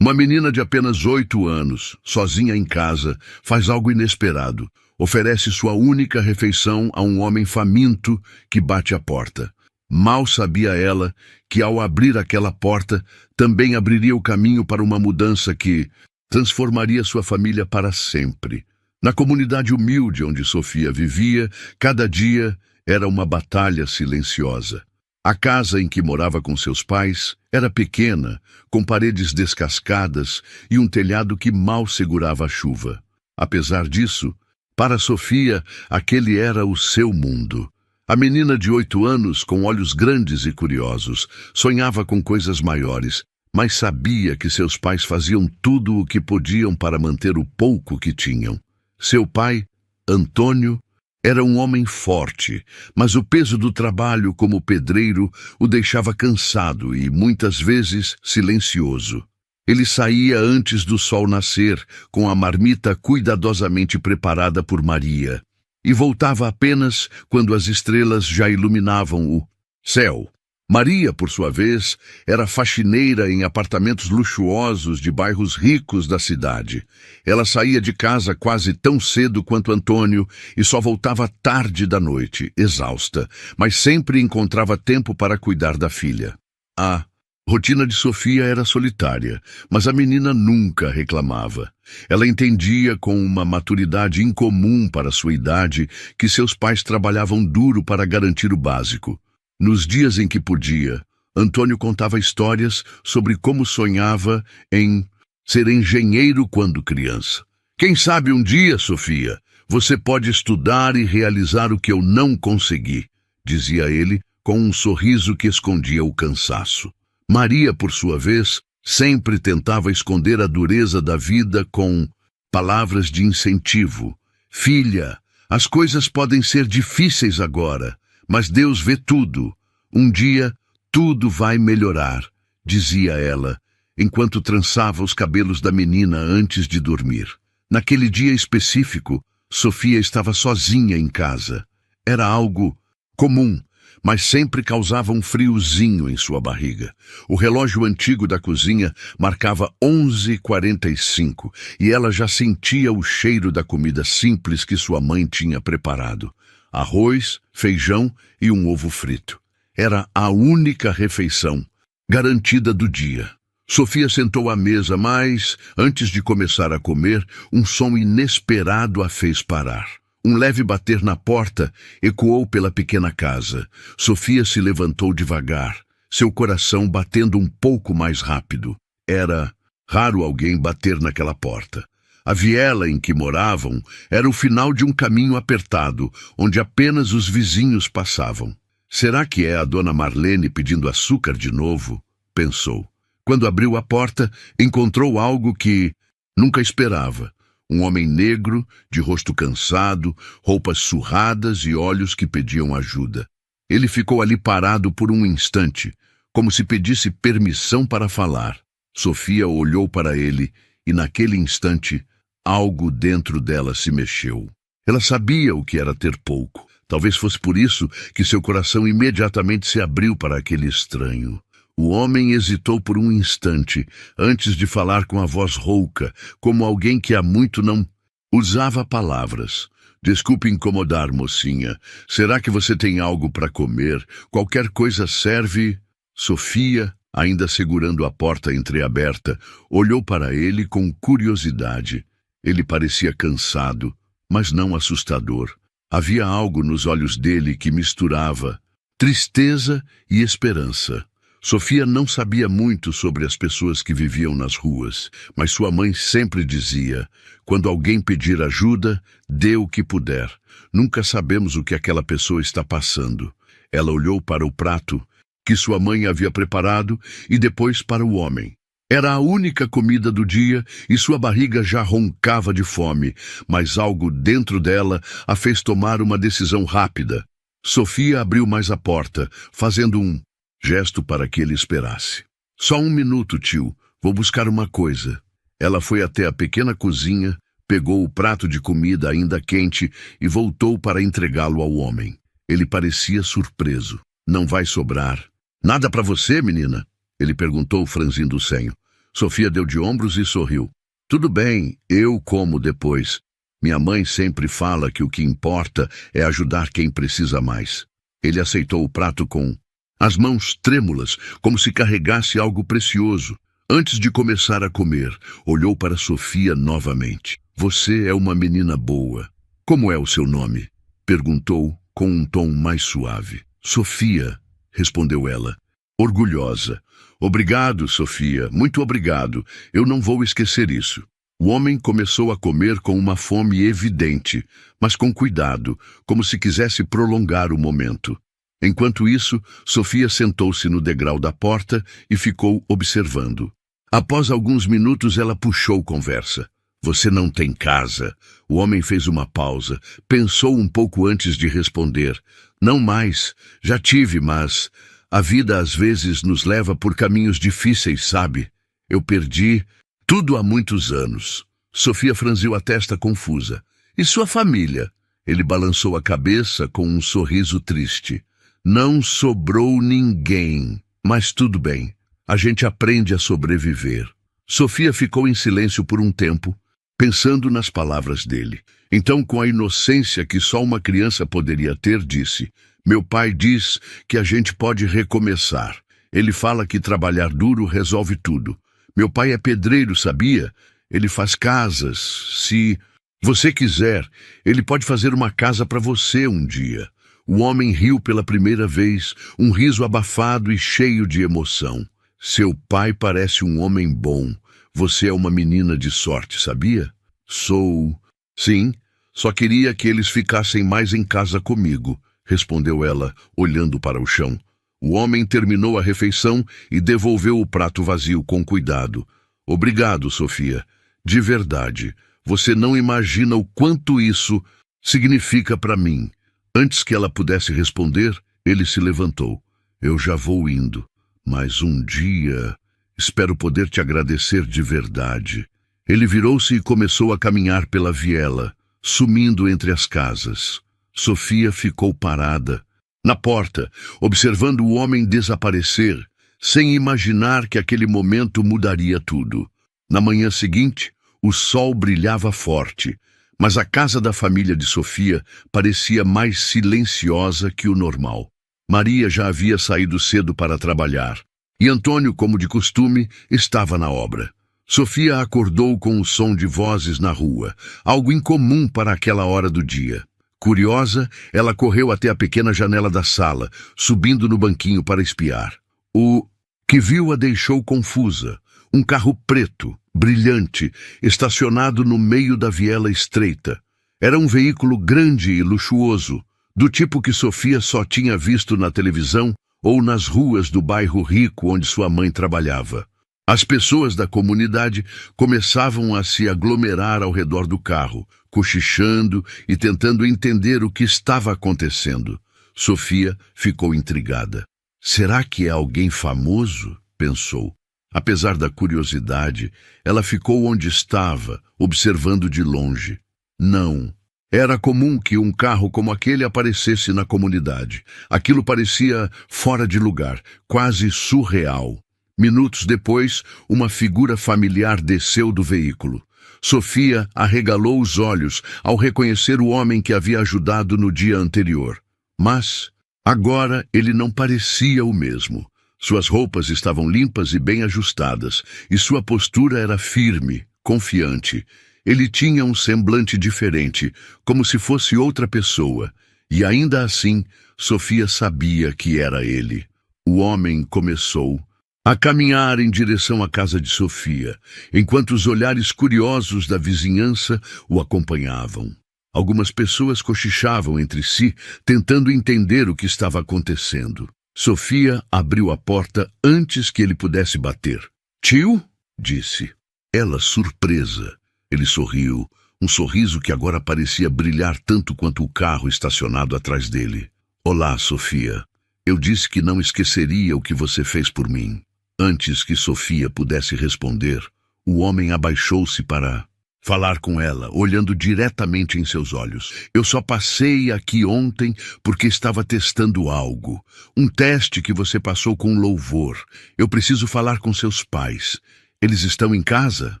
Uma menina de apenas 8 anos, sozinha em casa, faz algo inesperado. Oferece sua única refeição a um homem faminto que bate à porta. Mal sabia ela que, ao abrir aquela porta, também abriria o caminho para uma mudança que transformaria sua família para sempre. Na comunidade humilde onde Sofia vivia, cada dia era uma batalha silenciosa. A casa em que morava com seus pais era pequena, com paredes descascadas e um telhado que mal segurava a chuva. Apesar disso, para Sofia, aquele era o seu mundo. A menina de 8 anos, com olhos grandes e curiosos, sonhava com coisas maiores, mas sabia que seus pais faziam tudo o que podiam para manter o pouco que tinham. Seu pai, Antônio, era um homem forte, mas o peso do trabalho como pedreiro o deixava cansado e, muitas vezes, silencioso. Ele saía antes do sol nascer, com a marmita cuidadosamente preparada por Maria, e voltava apenas quando as estrelas já iluminavam o céu. Maria, por sua vez, era faxineira em apartamentos luxuosos de bairros ricos da cidade. Ela saía de casa quase tão cedo quanto Antônio e só voltava tarde da noite, exausta, mas sempre encontrava tempo para cuidar da filha. A rotina de Sofia era solitária, mas a menina nunca reclamava. Ela entendia com uma maturidade incomum para sua idade que seus pais trabalhavam duro para garantir o básico. Nos dias em que podia, Antônio contava histórias sobre como sonhava em ser engenheiro quando criança. Quem sabe um dia, Sofia, você pode estudar e realizar o que eu não consegui, dizia ele com um sorriso que escondia o cansaço. Maria, por sua vez, sempre tentava esconder a dureza da vida com palavras de incentivo. Filha, as coisas podem ser difíceis agora, mas Deus vê tudo. Um dia, tudo vai melhorar, dizia ela, enquanto trançava os cabelos da menina antes de dormir. Naquele dia específico, Sofia estava sozinha em casa. Era algo comum, mas sempre causava um friozinho em sua barriga. O relógio antigo da cozinha marcava 11h45 e ela já sentia o cheiro da comida simples que sua mãe tinha preparado. Arroz, feijão e um ovo frito. Era a única refeição garantida do dia. Sofia sentou à mesa, mas, antes de começar a comer, um som inesperado a fez parar. Um leve bater na porta ecoou pela pequena casa. Sofia se levantou devagar, seu coração batendo um pouco mais rápido. Era raro alguém bater naquela porta. A viela em que moravam era o final de um caminho apertado, onde apenas os vizinhos passavam. Será que é a dona Marlene pedindo açúcar de novo? Pensou. Quando abriu a porta, encontrou algo que nunca esperava. Um homem negro, de rosto cansado, roupas surradas e olhos que pediam ajuda. Ele ficou ali parado por um instante, como se pedisse permissão para falar. Sofia olhou para ele e, naquele instante, algo dentro dela se mexeu. Ela sabia o que era ter pouco. Talvez fosse por isso que seu coração imediatamente se abriu para aquele estranho. O homem hesitou por um instante, antes de falar com a voz rouca, como alguém que há muito não usava palavras. Desculpe incomodar, mocinha. Será que você tem algo para comer? Qualquer coisa serve? Sofia, ainda segurando a porta entreaberta, olhou para ele com curiosidade. Ele parecia cansado, mas não assustador. Havia algo nos olhos dele que misturava tristeza e esperança. Sofia não sabia muito sobre as pessoas que viviam nas ruas, mas sua mãe sempre dizia: quando alguém pedir ajuda, dê o que puder. Nunca sabemos o que aquela pessoa está passando. Ela olhou para o prato que sua mãe havia preparado e depois para o homem. Era a única comida do dia e sua barriga já roncava de fome, mas algo dentro dela a fez tomar uma decisão rápida. Sofia abriu mais a porta, fazendo um gesto para que ele esperasse. Só um minuto, tio. Vou buscar uma coisa. Ela foi até a pequena cozinha, pegou o prato de comida ainda quente e voltou para entregá-lo ao homem. Ele parecia surpreso. Não vai sobrar. Nada para você, menina? Ele perguntou, franzindo o senho. Sofia deu de ombros e sorriu. Tudo bem, eu como depois. Minha mãe sempre fala que o que importa é ajudar quem precisa mais. Ele aceitou o prato com as mãos trêmulas, como se carregasse algo precioso. Antes de começar a comer, olhou para Sofia novamente. Você é uma menina boa. Como é o seu nome? Perguntou com um tom mais suave. Sofia, respondeu ela, orgulhosa. Obrigado, Sofia, muito obrigado. Eu não vou esquecer isso. O homem começou a comer com uma fome evidente, mas com cuidado, como se quisesse prolongar o momento. Enquanto isso, Sofia sentou-se no degrau da porta e ficou observando. Após alguns minutos, ela puxou conversa. Você não tem casa. O homem fez uma pausa, pensou um pouco antes de responder. Não mais. Já tive, mas a vida às vezes nos leva por caminhos difíceis, sabe? Eu perdi tudo há muitos anos. Sofia franziu a testa confusa. E sua família? Ele balançou a cabeça com um sorriso triste. Não sobrou ninguém. Mas tudo bem. A gente aprende a sobreviver. Sofia ficou em silêncio por um tempo, pensando nas palavras dele. Então, com a inocência que só uma criança poderia ter, disse: meu pai diz que a gente pode recomeçar. Ele fala que trabalhar duro resolve tudo. Meu pai é pedreiro, sabia? Ele faz casas. Se você quiser, ele pode fazer uma casa para você um dia. O homem riu pela primeira vez, um riso abafado e cheio de emoção. Seu pai parece um homem bom. Você é uma menina de sorte, sabia? Sou. Sim, só queria que eles ficassem mais em casa comigo, respondeu ela, olhando para o chão. O homem terminou a refeição e devolveu o prato vazio com cuidado. Obrigado, Sofia. De verdade, você não imagina o quanto isso significa para mim. Antes que ela pudesse responder, ele se levantou. Eu já vou indo, mas um dia espero poder te agradecer de verdade. Ele virou-se e começou a caminhar pela viela, sumindo entre as casas. Sofia ficou parada, na porta, observando o homem desaparecer, sem imaginar que aquele momento mudaria tudo. Na manhã seguinte, o sol brilhava forte, mas a casa da família de Sofia parecia mais silenciosa que o normal. Maria já havia saído cedo para trabalhar, e Antônio, como de costume, estava na obra. Sofia acordou com o som de vozes na rua, algo incomum para aquela hora do dia. Curiosa, ela correu até a pequena janela da sala, subindo no banquinho para espiar. O que viu a deixou confusa. Um carro preto, brilhante, estacionado no meio da viela estreita. Era um veículo grande e luxuoso, do tipo que Sofia só tinha visto na televisão ou nas ruas do bairro rico onde sua mãe trabalhava. As pessoas da comunidade começavam a se aglomerar ao redor do carro, cochichando e tentando entender o que estava acontecendo. Sofia ficou intrigada. Será que é alguém famoso? Pensou. Apesar da curiosidade, ela ficou onde estava, observando de longe. Não. Era comum que um carro como aquele aparecesse na comunidade. Aquilo parecia fora de lugar, quase surreal. Minutos depois, uma figura familiar desceu do veículo. Sofia arregalou os olhos ao reconhecer o homem que havia ajudado no dia anterior. Mas, agora, ele não parecia o mesmo. Suas roupas estavam limpas e bem ajustadas, e sua postura era firme, confiante. Ele tinha um semblante diferente, como se fosse outra pessoa, e ainda assim, Sofia sabia que era ele. O homem começou a caminhar em direção à casa de Sofia, enquanto os olhares curiosos da vizinhança o acompanhavam. Algumas pessoas cochichavam entre si, tentando entender o que estava acontecendo. Sofia abriu a porta antes que ele pudesse bater. Tio? Disse. Ela, surpresa. Ele sorriu, um sorriso que agora parecia brilhar tanto quanto o carro estacionado atrás dele. Olá, Sofia. Eu disse que não esqueceria o que você fez por mim. Antes que Sofia pudesse responder, o homem abaixou-se para falar com ela, olhando diretamente em seus olhos. Eu só passei aqui ontem porque estava testando algo. Um teste que você passou com louvor. Eu preciso falar com seus pais. Eles estão em casa?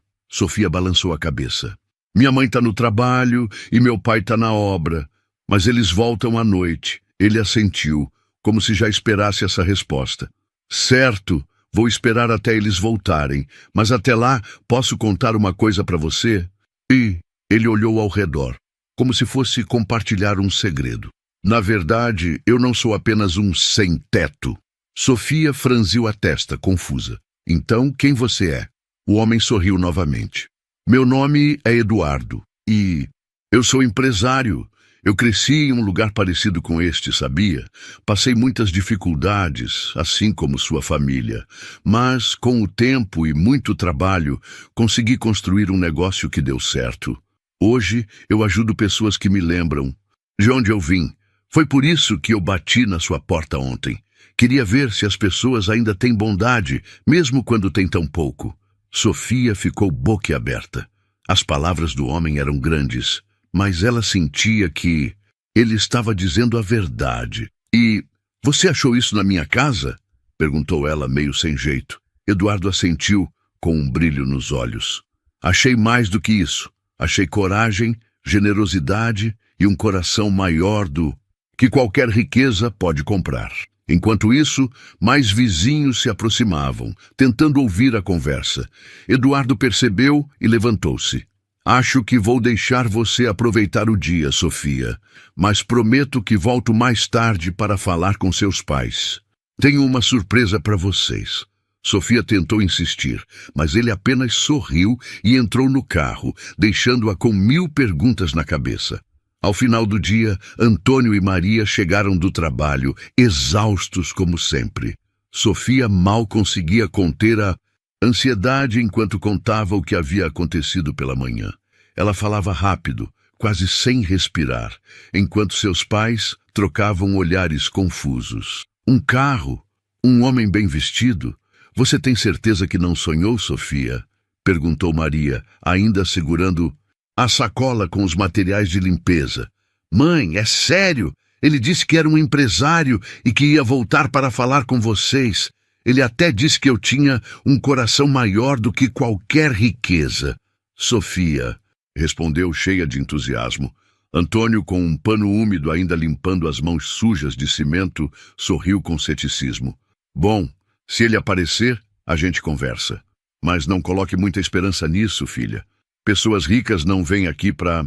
Sofia balançou a cabeça. Minha mãe está no trabalho e meu pai está na obra, mas eles voltam à noite. Ele assentiu, como se já esperasse essa resposta. Certo, vou esperar até eles voltarem, mas até lá posso contar uma coisa para você? E ele olhou ao redor, como se fosse compartilhar um segredo. Na verdade, eu não sou apenas um sem-teto. Sofia franziu a testa, confusa. Então, quem você é? O homem sorriu novamente. Meu nome é Eduardo e eu sou empresário. Eu cresci em um lugar parecido com este, sabia? Passei muitas dificuldades, assim como sua família. Mas, com o tempo e muito trabalho, consegui construir um negócio que deu certo. Hoje, eu ajudo pessoas que me lembram de onde eu vim. Foi por isso que eu bati na sua porta ontem. Queria ver se as pessoas ainda têm bondade, mesmo quando têm tão pouco. Sofia ficou boquiaberta. As palavras do homem eram grandes, mas ela sentia que ele estava dizendo a verdade. E você achou isso na minha casa? Perguntou ela, meio sem jeito. Eduardo assentiu, com um brilho nos olhos. Achei mais do que isso. Achei coragem, generosidade e um coração maior do que qualquer riqueza pode comprar. Enquanto isso, mais vizinhos se aproximavam, tentando ouvir a conversa. Eduardo percebeu e levantou-se. Acho que vou deixar você aproveitar o dia, Sofia, mas prometo que volto mais tarde para falar com seus pais. Tenho uma surpresa para vocês. Sofia tentou insistir, mas ele apenas sorriu e entrou no carro, deixando-a com 1000 perguntas na cabeça. Ao final do dia, Antônio e Maria chegaram do trabalho, exaustos como sempre. Sofia mal conseguia conter a ansiedade enquanto contava o que havia acontecido pela manhã. Ela falava rápido, quase sem respirar, enquanto seus pais trocavam olhares confusos. Um carro? Um homem bem vestido? Você tem certeza que não sonhou, Sofia? Perguntou Maria, ainda segurando a sacola com os materiais de limpeza. Mãe, é sério? Ele disse que era um empresário e que ia voltar para falar com vocês. Ele até disse que eu tinha um coração maior do que qualquer riqueza. Sofia, respondeu cheia de entusiasmo. Antônio, com um pano úmido ainda limpando as mãos sujas de cimento, sorriu com ceticismo. Bom, se ele aparecer, a gente conversa. Mas não coloque muita esperança nisso, filha. Pessoas ricas não vêm aqui para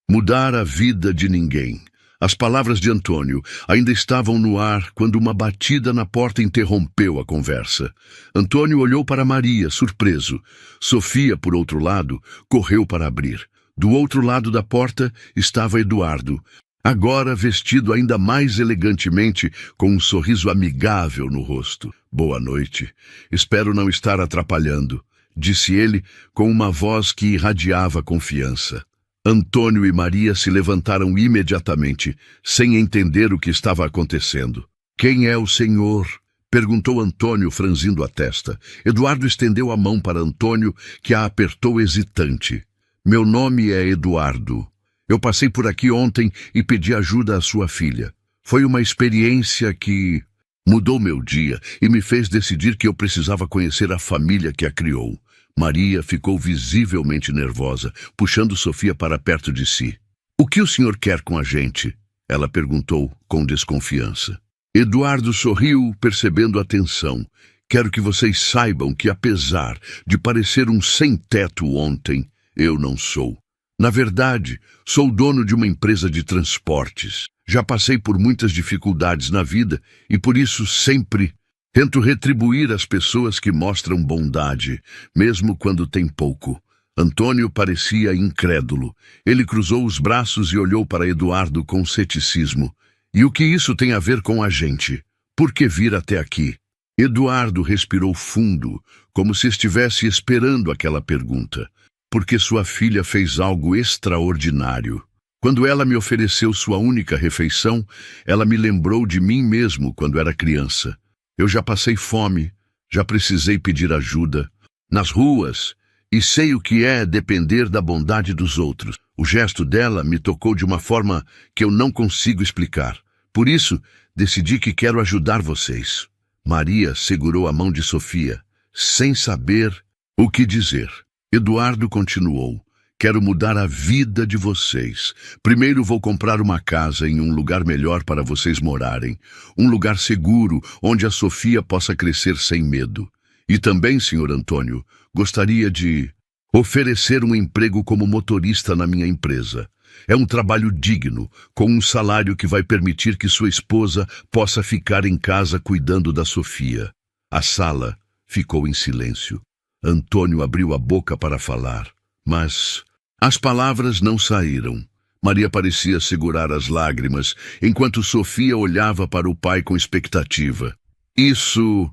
mudar a vida de ninguém. As palavras de Antônio ainda estavam no ar quando uma batida na porta interrompeu a conversa. Antônio olhou para Maria, surpreso. Sofia, por outro lado, correu para abrir. Do outro lado da porta estava Eduardo, agora vestido ainda mais elegantemente, com um sorriso amigável no rosto. Boa noite. Espero não estar atrapalhando, disse ele com uma voz que irradiava confiança. Antônio e Maria se levantaram imediatamente, sem entender o que estava acontecendo. Quem é o senhor? Perguntou Antônio, franzindo a testa. Eduardo estendeu a mão para Antônio, que a apertou hesitante. Meu nome é Eduardo. Eu passei por aqui ontem e pedi ajuda à sua filha. Foi uma experiência que mudou meu dia e me fez decidir que eu precisava conhecer a família que a criou. Maria ficou visivelmente nervosa, puxando Sofia para perto de si. O que o senhor quer com a gente? Ela perguntou com desconfiança. Eduardo sorriu, percebendo a tensão. Quero que vocês saibam que, apesar de parecer um sem-teto ontem, eu não sou. Na verdade, sou dono de uma empresa de transportes. Já passei por muitas dificuldades na vida e por isso sempre tento retribuir as pessoas que mostram bondade, mesmo quando têm pouco. Antônio parecia incrédulo. Ele cruzou os braços e olhou para Eduardo com ceticismo. E o que isso tem a ver com a gente? Por que vir até aqui? Eduardo respirou fundo, como se estivesse esperando aquela pergunta. Porque sua filha fez algo extraordinário. Quando ela me ofereceu sua única refeição, ela me lembrou de mim mesmo quando era criança. Eu já passei fome, já precisei pedir ajuda nas ruas e sei o que é depender da bondade dos outros. O gesto dela me tocou de uma forma que eu não consigo explicar. Por isso, decidi que quero ajudar vocês. Maria segurou a mão de Sofia, sem saber O que dizer? Eduardo continuou. Quero mudar a vida de vocês. Primeiro vou comprar uma casa em um lugar melhor para vocês morarem. Um lugar seguro, onde a Sofia possa crescer sem medo. E também, senhor Antônio, gostaria de oferecer um emprego como motorista na minha empresa. É um trabalho digno, com um salário que vai permitir que sua esposa possa ficar em casa cuidando da Sofia. A sala ficou em silêncio. Antônio abriu a boca para falar, mas as palavras não saíram. Maria parecia segurar as lágrimas, enquanto Sofia olhava para o pai com expectativa. Isso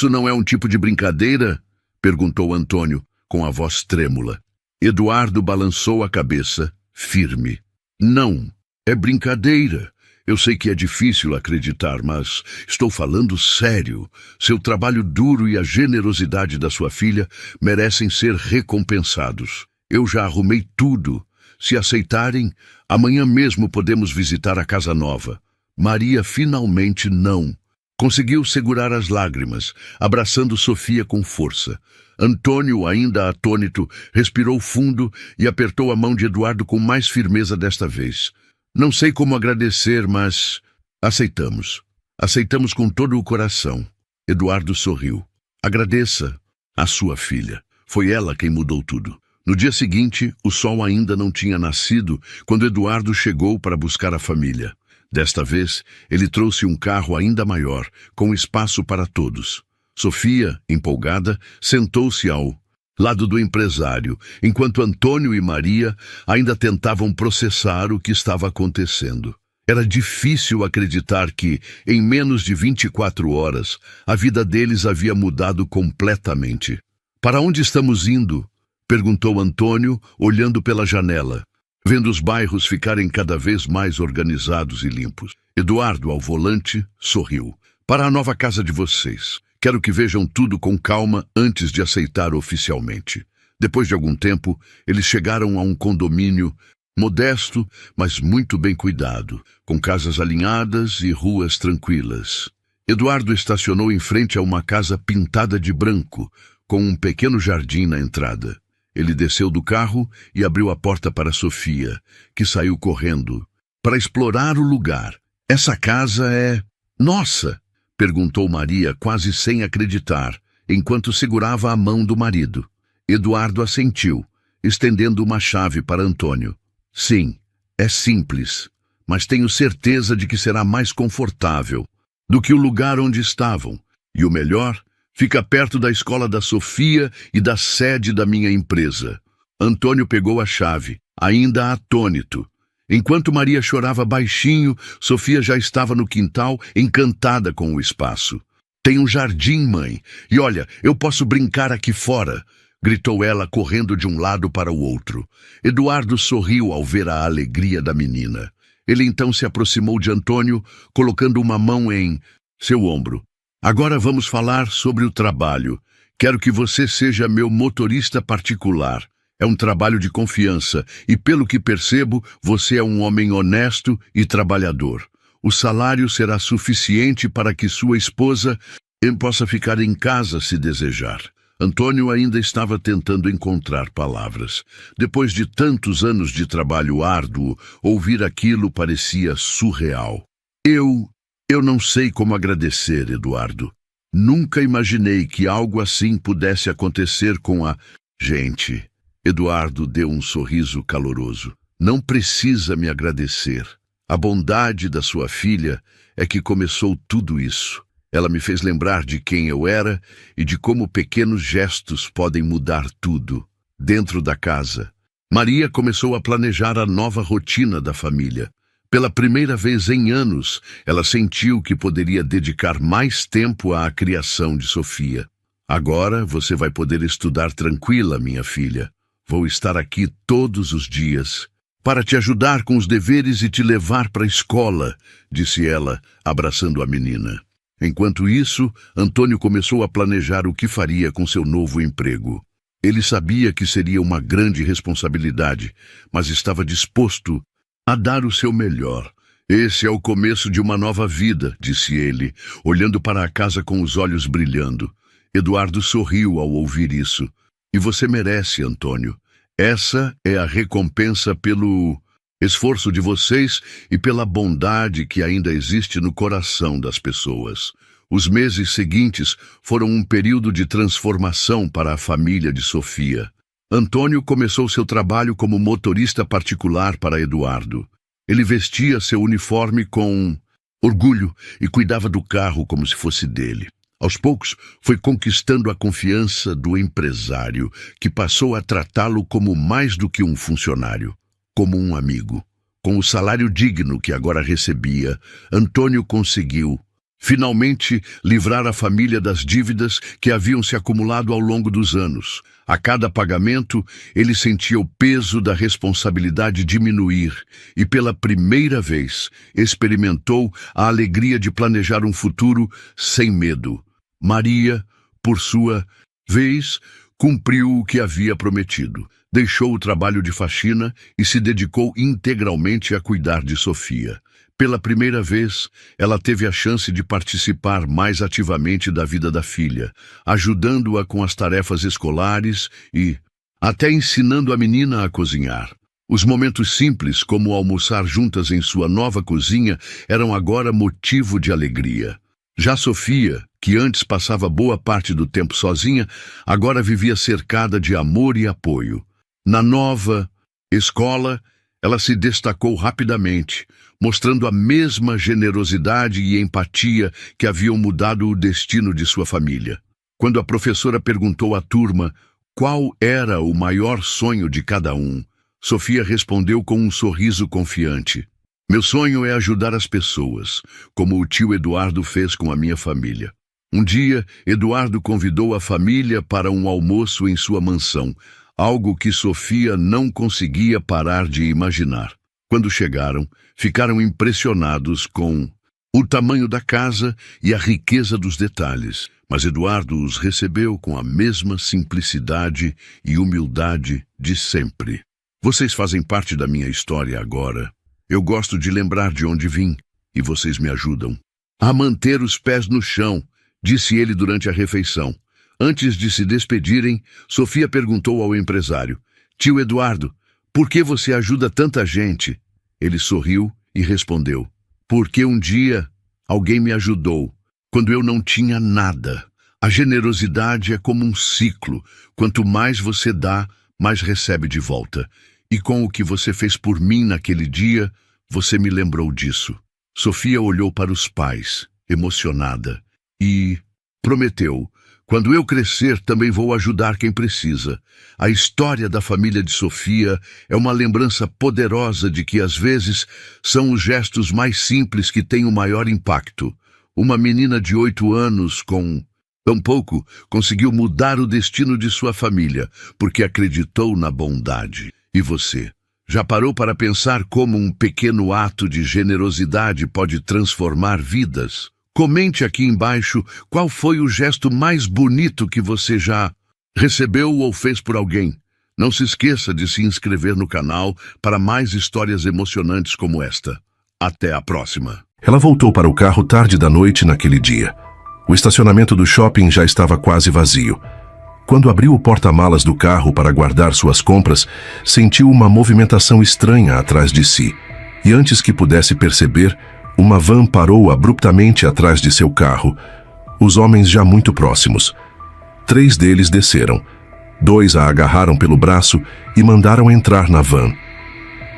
não é um tipo de brincadeira? Perguntou Antônio, com a voz trêmula. Eduardo balançou a cabeça, firme. Não, é brincadeira. Eu sei que é difícil acreditar, mas estou falando sério. Seu trabalho duro e a generosidade da sua filha merecem ser recompensados. Eu já arrumei tudo. Se aceitarem, amanhã mesmo podemos visitar a casa nova. Maria finalmente não. Conseguiu segurar as lágrimas, abraçando Sofia com força. Antônio, ainda atônito, respirou fundo e apertou a mão de Eduardo com mais firmeza desta vez. Não sei como agradecer, mas aceitamos. Aceitamos com todo o coração. Eduardo sorriu. Agradeça a sua filha. Foi ela quem mudou tudo. No dia seguinte, o sol ainda não tinha nascido quando Eduardo chegou para buscar a família. Desta vez, ele trouxe um carro ainda maior, com espaço para todos. Sofia, empolgada, sentou-se ao lado do empresário, enquanto Antônio e Maria ainda tentavam processar o que estava acontecendo. Era difícil acreditar que, em menos de 24 horas, a vida deles havia mudado completamente. Para onde estamos indo? Perguntou Antônio, olhando pela janela, vendo os bairros ficarem cada vez mais organizados e limpos. Eduardo, ao volante, sorriu. Para a nova casa de vocês. Quero que vejam tudo com calma antes de aceitar oficialmente. Depois de algum tempo, eles chegaram a um condomínio modesto, mas muito bem cuidado, com casas alinhadas e ruas tranquilas. Eduardo estacionou em frente a uma casa pintada de branco, com um pequeno jardim na entrada. Ele desceu do carro e abriu a porta para Sofia, que saiu correndo, para explorar o lugar. Essa casa é nossa! Perguntou Maria, quase sem acreditar, enquanto segurava a mão do marido. Eduardo assentiu, estendendo uma chave para Antônio. Sim, é simples, mas tenho certeza de que será mais confortável do que o lugar onde estavam. E o melhor, fica perto da escola da Sofia e da sede da minha empresa. Antônio pegou a chave, ainda atônito. Enquanto Maria chorava baixinho, Sofia já estava no quintal, encantada com o espaço. Tem um jardim, mãe, e olha, eu posso brincar aqui fora, gritou ela, correndo de um lado para o outro. Eduardo sorriu ao ver a alegria da menina. Ele então se aproximou de Antônio, colocando uma mão em seu ombro. Agora vamos falar sobre o trabalho. Quero que você seja meu motorista particular. É um trabalho de confiança e, pelo que percebo, você é um homem honesto e trabalhador. O salário será suficiente para que sua esposa possa ficar em casa se desejar. Antônio ainda estava tentando encontrar palavras. Depois de tantos anos de trabalho árduo, ouvir aquilo parecia surreal. Eu não sei como agradecer, Eduardo. Nunca imaginei que algo assim pudesse acontecer com a gente. Eduardo deu um sorriso caloroso. Não precisa me agradecer. A bondade da sua filha é que começou tudo isso. Ela me fez lembrar de quem eu era e de como pequenos gestos podem mudar tudo. Dentro da casa, Maria começou a planejar a nova rotina da família. Pela primeira vez em anos, ela sentiu que poderia dedicar mais tempo à criação de Sofia. Agora você vai poder estudar tranquila, minha filha. Vou estar aqui todos os dias para te ajudar com os deveres e te levar para a escola, disse ela, abraçando a menina. Enquanto isso, Antônio começou a planejar o que faria com seu novo emprego. Ele sabia que seria uma grande responsabilidade, mas estava disposto a dar o seu melhor. Esse é o começo de uma nova vida, disse ele, olhando para a casa com os olhos brilhando. Eduardo sorriu ao ouvir isso. E você merece, Antônio. Essa é a recompensa pelo esforço de vocês e pela bondade que ainda existe no coração das pessoas. Os meses seguintes foram um período de transformação para a família de Sofia. Antônio começou seu trabalho como motorista particular para Eduardo. Ele vestia seu uniforme com orgulho e cuidava do carro como se fosse dele. Aos poucos, foi conquistando a confiança do empresário, que passou a tratá-lo como mais do que um funcionário, como um amigo. Com o salário digno que agora recebia, Antônio conseguiu, finalmente, livrar a família das dívidas que haviam se acumulado ao longo dos anos. A cada pagamento, ele sentia o peso da responsabilidade diminuir e, pela primeira vez, experimentou a alegria de planejar um futuro sem medo. Maria, por sua vez, cumpriu o que havia prometido. Deixou o trabalho de faxina e se dedicou integralmente a cuidar de Sofia. Pela primeira vez, ela teve a chance de participar mais ativamente da vida da filha, ajudando-a com as tarefas escolares e até ensinando a menina a cozinhar. Os momentos simples, como almoçar juntas em sua nova cozinha, eram agora motivo de alegria. Já Sofia, que antes passava boa parte do tempo sozinha, agora vivia cercada de amor e apoio. Na nova escola, ela se destacou rapidamente, mostrando a mesma generosidade e empatia que haviam mudado o destino de sua família. Quando a professora perguntou à turma qual era o maior sonho de cada um, Sofia respondeu com um sorriso confiante: "Meu sonho é ajudar as pessoas, como o tio Eduardo fez com a minha família." Um dia, Eduardo convidou a família para um almoço em sua mansão, algo que Sofia não conseguia parar de imaginar. Quando chegaram, ficaram impressionados com o tamanho da casa e a riqueza dos detalhes, mas Eduardo os recebeu com a mesma simplicidade e humildade de sempre. "Vocês fazem parte da minha história agora. Eu gosto de lembrar de onde vim, e vocês me ajudam a manter os pés no chão", disse ele durante a refeição. Antes de se despedirem, Sofia perguntou ao empresário: "Tio Eduardo, por que você ajuda tanta gente?" Ele sorriu e respondeu: "Porque um dia alguém me ajudou, quando eu não tinha nada. A generosidade é como um ciclo. Quanto mais você dá, mais recebe de volta. E com o que você fez por mim naquele dia, você me lembrou disso." Sofia olhou para os pais, emocionada, e prometeu: "Quando eu crescer, também vou ajudar quem precisa." A história da família de Sofia é uma lembrança poderosa de que, às vezes, são os gestos mais simples que têm o maior impacto. Uma menina de 8 anos, com tão pouco, conseguiu mudar o destino de sua família, porque acreditou na bondade. E você? Já parou para pensar como um pequeno ato de generosidade pode transformar vidas? Comente aqui embaixo qual foi o gesto mais bonito que você já recebeu ou fez por alguém. Não se esqueça de se inscrever no canal para mais histórias emocionantes como esta. Até a próxima. Ela voltou para o carro tarde da noite naquele dia. O estacionamento do shopping já estava quase vazio. Quando abriu o porta-malas do carro para guardar suas compras, sentiu uma movimentação estranha atrás de si. E antes que pudesse perceber, uma van parou abruptamente atrás de seu carro, os homens já muito próximos. 3 deles desceram. 2 a agarraram pelo braço e mandaram entrar na van.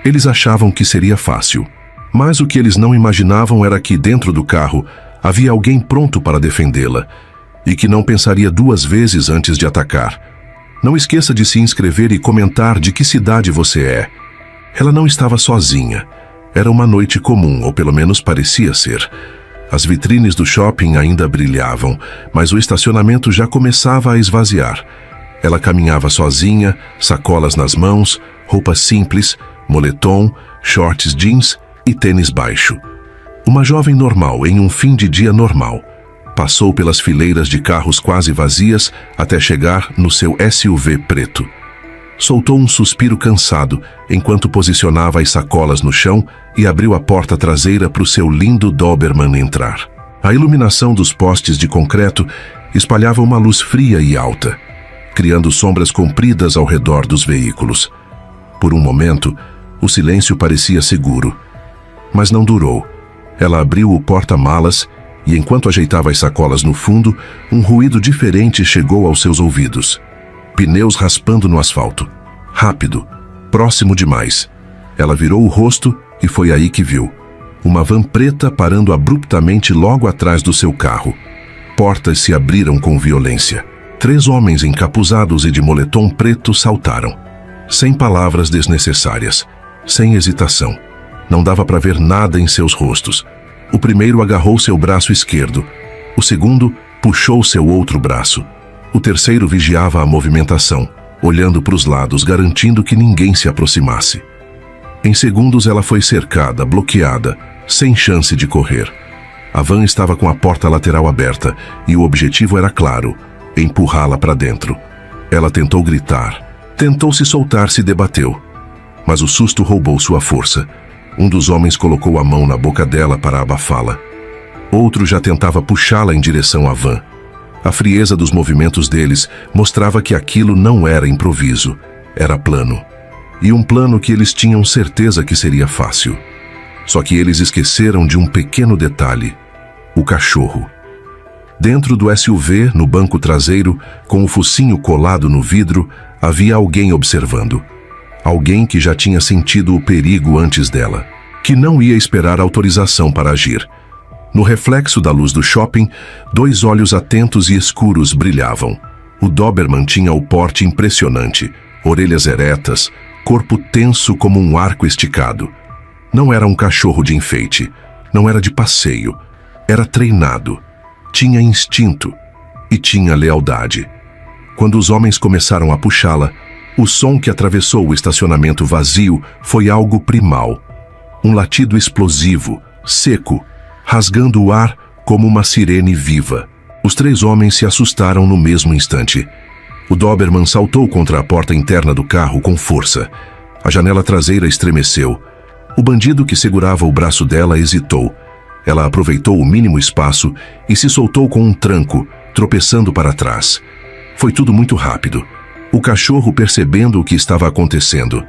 Eles achavam que seria fácil, mas o que eles não imaginavam era que dentro do carro havia alguém pronto para defendê-la e que não pensaria 2 vezes antes de atacar. Não esqueça de se inscrever e comentar de que cidade você é. Ela não estava sozinha. Era uma noite comum, ou pelo menos parecia ser. As vitrines do shopping ainda brilhavam, mas o estacionamento já começava a esvaziar. Ela caminhava sozinha, sacolas nas mãos, roupas simples, moletom, shorts jeans e tênis baixo. Uma jovem normal em um fim de dia normal. Passou pelas fileiras de carros quase vazias até chegar no seu SUV preto. Soltou um suspiro cansado enquanto posicionava as sacolas no chão e abriu a porta traseira para o seu lindo Doberman entrar. A iluminação dos postes de concreto espalhava uma luz fria e alta. criando sombras compridas ao redor dos veículos. Por um momento, o silêncio parecia seguro. Mas não durou. Ela abriu o porta-malas e, enquanto ajeitava as sacolas no fundo, um ruído diferente chegou aos seus ouvidos. Pneus raspando no asfalto. Rápido. Próximo demais. Ela virou o rosto e foi aí que viu. Uma van preta parando abruptamente logo atrás do seu carro. Portas se abriram com violência. 3 homens encapuzados e de moletom preto saltaram. Sem palavras desnecessárias. Sem hesitação. Não dava para ver nada em seus rostos. O primeiro agarrou seu braço esquerdo. O segundo puxou seu outro braço. O terceiro vigiava a movimentação, olhando para os lados, garantindo que ninguém se aproximasse. Em segundos ela foi cercada, bloqueada, sem chance de correr. A van estava com a porta lateral aberta e o objetivo era claro: empurrá-la para dentro. Ela tentou gritar, tentou se soltar, se debateu. Mas o susto roubou sua força. Um dos homens colocou a mão na boca dela para abafá-la. Outro já tentava puxá-la em direção à van. A frieza dos movimentos deles mostrava que aquilo não era improviso, era plano. E um plano que eles tinham certeza que seria fácil. Só que eles esqueceram de um pequeno detalhe: o cachorro. Dentro do SUV, no banco traseiro, com o focinho colado no vidro, havia alguém observando. Alguém que já tinha sentido o perigo antes dela, que não ia esperar autorização para agir. No reflexo da luz do shopping, 2 olhos atentos e escuros brilhavam. O Doberman tinha o porte impressionante, orelhas eretas, corpo tenso como um arco esticado. Não era um cachorro de enfeite, não era de passeio, era treinado, tinha instinto e tinha lealdade. Quando os homens começaram a puxá-la, o som que atravessou o estacionamento vazio foi algo primal. Um latido explosivo, seco, rasgando o ar como uma sirene viva. Os 3 homens se assustaram no mesmo instante. O Doberman saltou contra a porta interna do carro com força. A janela traseira estremeceu. O bandido que segurava o braço dela hesitou. Ela aproveitou o mínimo espaço e se soltou com um tranco, tropeçando para trás. Foi tudo muito rápido. O cachorro percebendo o que estava acontecendo.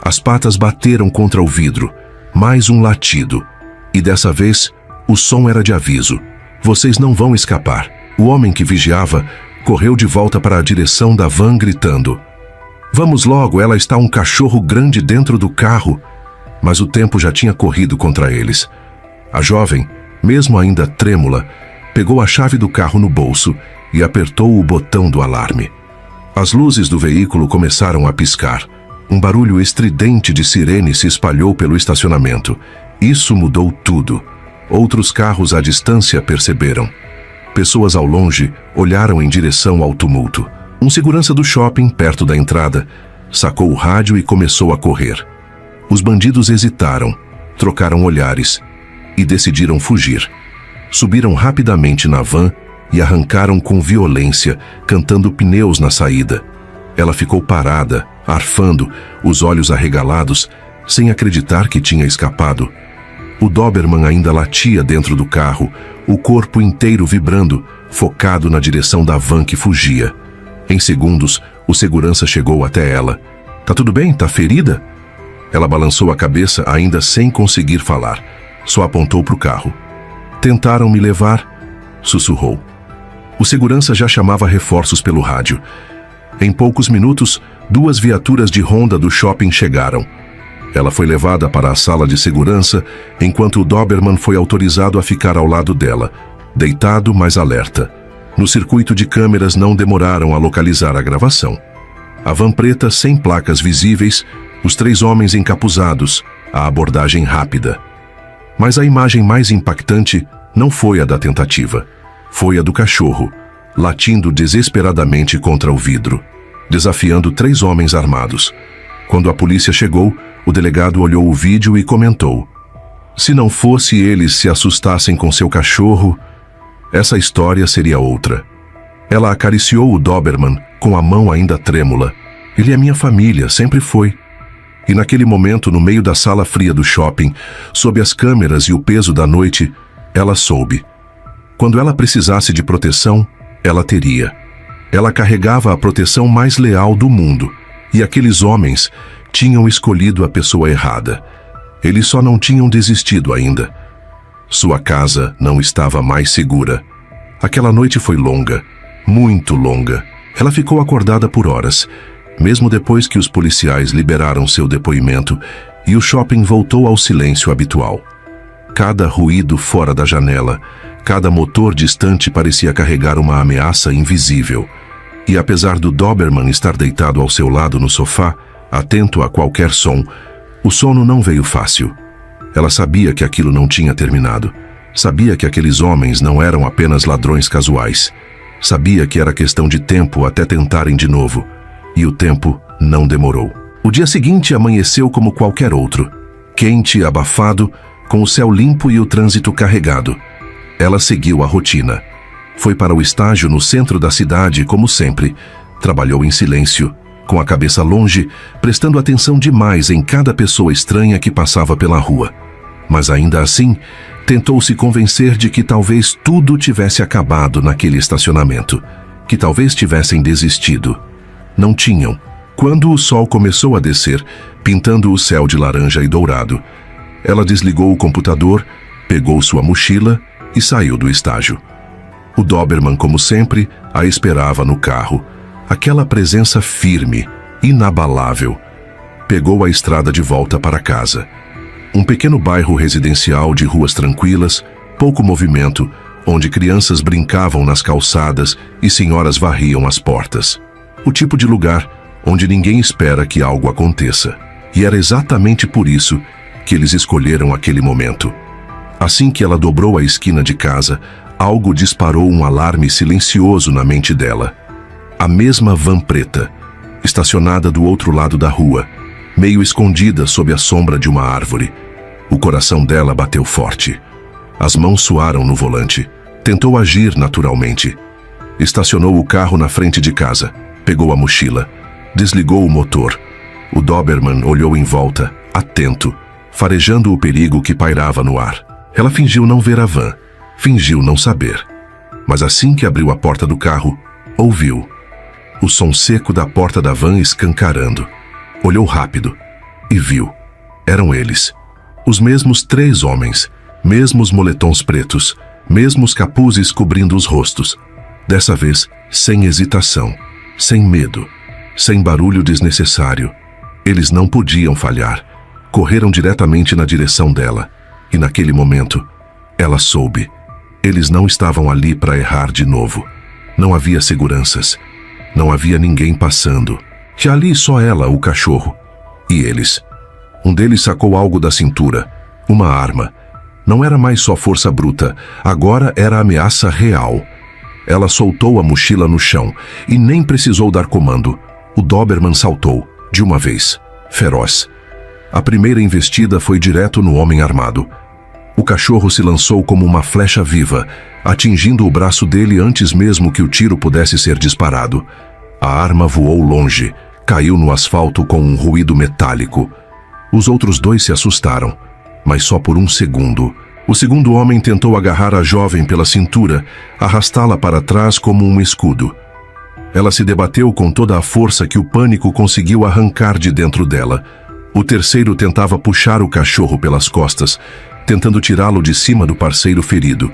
As patas bateram contra o vidro. Mais um latido. E dessa vez, o som era de aviso. Vocês não vão escapar. O homem que vigiava correu de volta para a direção da van gritando: Vamos logo, ela está um cachorro grande dentro do carro. Mas o tempo já tinha corrido contra eles. A jovem, mesmo ainda trêmula, pegou a chave do carro no bolso e apertou o botão do alarme. As luzes do veículo começaram a piscar. Um barulho estridente de sirene se espalhou pelo estacionamento. Isso mudou tudo. Outros carros à distância perceberam. Pessoas ao longe olharam em direção ao tumulto. Um segurança do shopping, perto da entrada, sacou o rádio e começou a correr. Os bandidos hesitaram, trocaram olhares e decidiram fugir. Subiram rapidamente na van e arrancaram com violência, cantando pneus na saída. Ela ficou parada, arfando, os olhos arregalados, sem acreditar que tinha escapado. O Doberman ainda latia dentro do carro, o corpo inteiro vibrando, focado na direção da van que fugia. Em segundos, o segurança chegou até ela. Tá tudo bem? Tá ferida? Ela balançou a cabeça, ainda sem conseguir falar. Só apontou para o carro. Tentaram me levar, sussurrou. O segurança já chamava reforços pelo rádio. Em poucos minutos, 2 viaturas de Honda do shopping chegaram. Ela foi levada para a sala de segurança, enquanto o Doberman foi autorizado a ficar ao lado dela, deitado, mas alerta. No circuito de câmeras não demoraram a localizar a gravação. A van preta sem placas visíveis, os 3 homens encapuzados, a abordagem rápida. Mas a imagem mais impactante não foi a da tentativa. Foi a do cachorro, latindo desesperadamente contra o vidro, desafiando 3 homens armados. Quando a polícia chegou, o delegado olhou o vídeo e comentou: se não fosse eles se assustassem com seu cachorro, essa história seria outra. Ela acariciou o Doberman com a mão ainda trêmula. Ele é minha família, sempre foi. E naquele momento, no meio da sala fria do shopping, sob as câmeras e o peso da noite, ela soube. Quando ela precisasse de proteção, ela teria. Ela carregava a proteção mais leal do mundo, e aqueles homens tinham escolhido a pessoa errada. Eles só não tinham desistido ainda. Sua casa não estava mais segura. Aquela noite foi longa, muito longa. Ela ficou acordada por horas, mesmo depois que os policiais liberaram seu depoimento e o shopping voltou ao silêncio habitual. Cada ruído fora da janela, cada motor distante parecia carregar uma ameaça invisível. E apesar do Doberman estar deitado ao seu lado no sofá, atento a qualquer som, o sono não veio fácil. Ela sabia que aquilo não tinha terminado. Sabia que aqueles homens não eram apenas ladrões casuais. Sabia que era questão de tempo até tentarem de novo. E o tempo não demorou. O dia seguinte amanheceu como qualquer outro. Quente e abafado, com o céu limpo e o trânsito carregado. Ela seguiu a rotina. Foi para o estágio no centro da cidade, como sempre. Trabalhou em silêncio, com a cabeça longe, prestando atenção demais em cada pessoa estranha que passava pela rua. Mas ainda assim, tentou se convencer de que talvez tudo tivesse acabado naquele estacionamento, que talvez tivessem desistido. Não tinham. Quando o sol começou a descer, pintando o céu de laranja e dourado, ela desligou o computador, pegou sua mochila e saiu do estágio. O Doberman, como sempre, a esperava no carro. Aquela presença firme, inabalável. Pegou a estrada de volta para casa. Um pequeno bairro residencial de ruas tranquilas, pouco movimento, onde crianças brincavam nas calçadas e senhoras varriam as portas. O tipo de lugar onde ninguém espera que algo aconteça. E era exatamente por isso que eles escolheram aquele momento. Assim que ela dobrou a esquina de casa, algo disparou um alarme silencioso na mente dela. A mesma van preta, estacionada do outro lado da rua, meio escondida sob a sombra de uma árvore. O coração dela bateu forte. As mãos suaram no volante. Tentou agir naturalmente. Estacionou o carro na frente de casa. Pegou a mochila. Desligou o motor. O Doberman olhou em volta, atento, farejando o perigo que pairava no ar. Ela fingiu não ver a van. Fingiu não saber. Mas assim que abriu a porta do carro, ouviu o som seco da porta da van escancarando. Olhou rápido e viu. Eram eles. Os mesmos 3 homens, mesmos moletons pretos, mesmos capuzes cobrindo os rostos. Dessa vez, sem hesitação, sem medo, sem barulho desnecessário. Eles não podiam falhar. Correram diretamente na direção dela. E naquele momento, ela soube. Eles não estavam ali para errar de novo. Não havia seguranças. Não havia ninguém passando. E ali só ela, o cachorro. E eles. Um deles sacou algo da cintura. Uma arma. Não era mais só força bruta. Agora era ameaça real. Ela soltou a mochila no chão e nem precisou dar comando. O Doberman saltou, de uma vez, feroz. A primeira investida foi direto no homem armado. O cachorro se lançou como uma flecha viva, atingindo o braço dele antes mesmo que o tiro pudesse ser disparado. A arma voou longe, caiu no asfalto com um ruído metálico. Os outros 2 se assustaram, mas só por um segundo. O segundo homem tentou agarrar a jovem pela cintura, arrastá-la para trás como um escudo. Ela se debateu com toda a força que o pânico conseguiu arrancar de dentro dela. O terceiro tentava puxar o cachorro pelas costas, tentando tirá-lo de cima do parceiro ferido.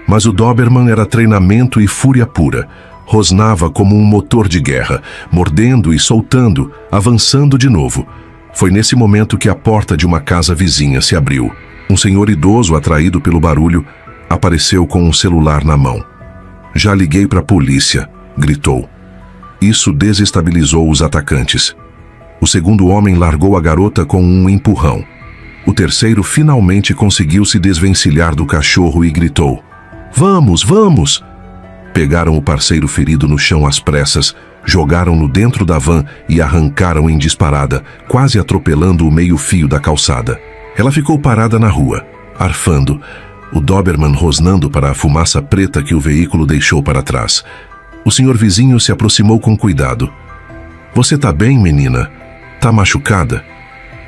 Mas o Doberman era treinamento e fúria pura. Rosnava como um motor de guerra, mordendo e soltando, avançando de novo. Foi nesse momento que a porta de uma casa vizinha se abriu. Um senhor idoso, atraído pelo barulho, apareceu com um celular na mão. "Já liguei para a polícia", gritou. Isso desestabilizou os atacantes. O segundo homem largou a garota com um empurrão. O terceiro finalmente conseguiu se desvencilhar do cachorro e gritou: "Vamos, vamos!" Pegaram o parceiro ferido no chão às pressas, jogaram-no dentro da van e arrancaram em disparada, quase atropelando o meio-fio da calçada. Ela ficou parada na rua, arfando, o Doberman rosnando para a fumaça preta que o veículo deixou para trás. O senhor vizinho se aproximou com cuidado. "Você tá bem, menina? Tá machucada?"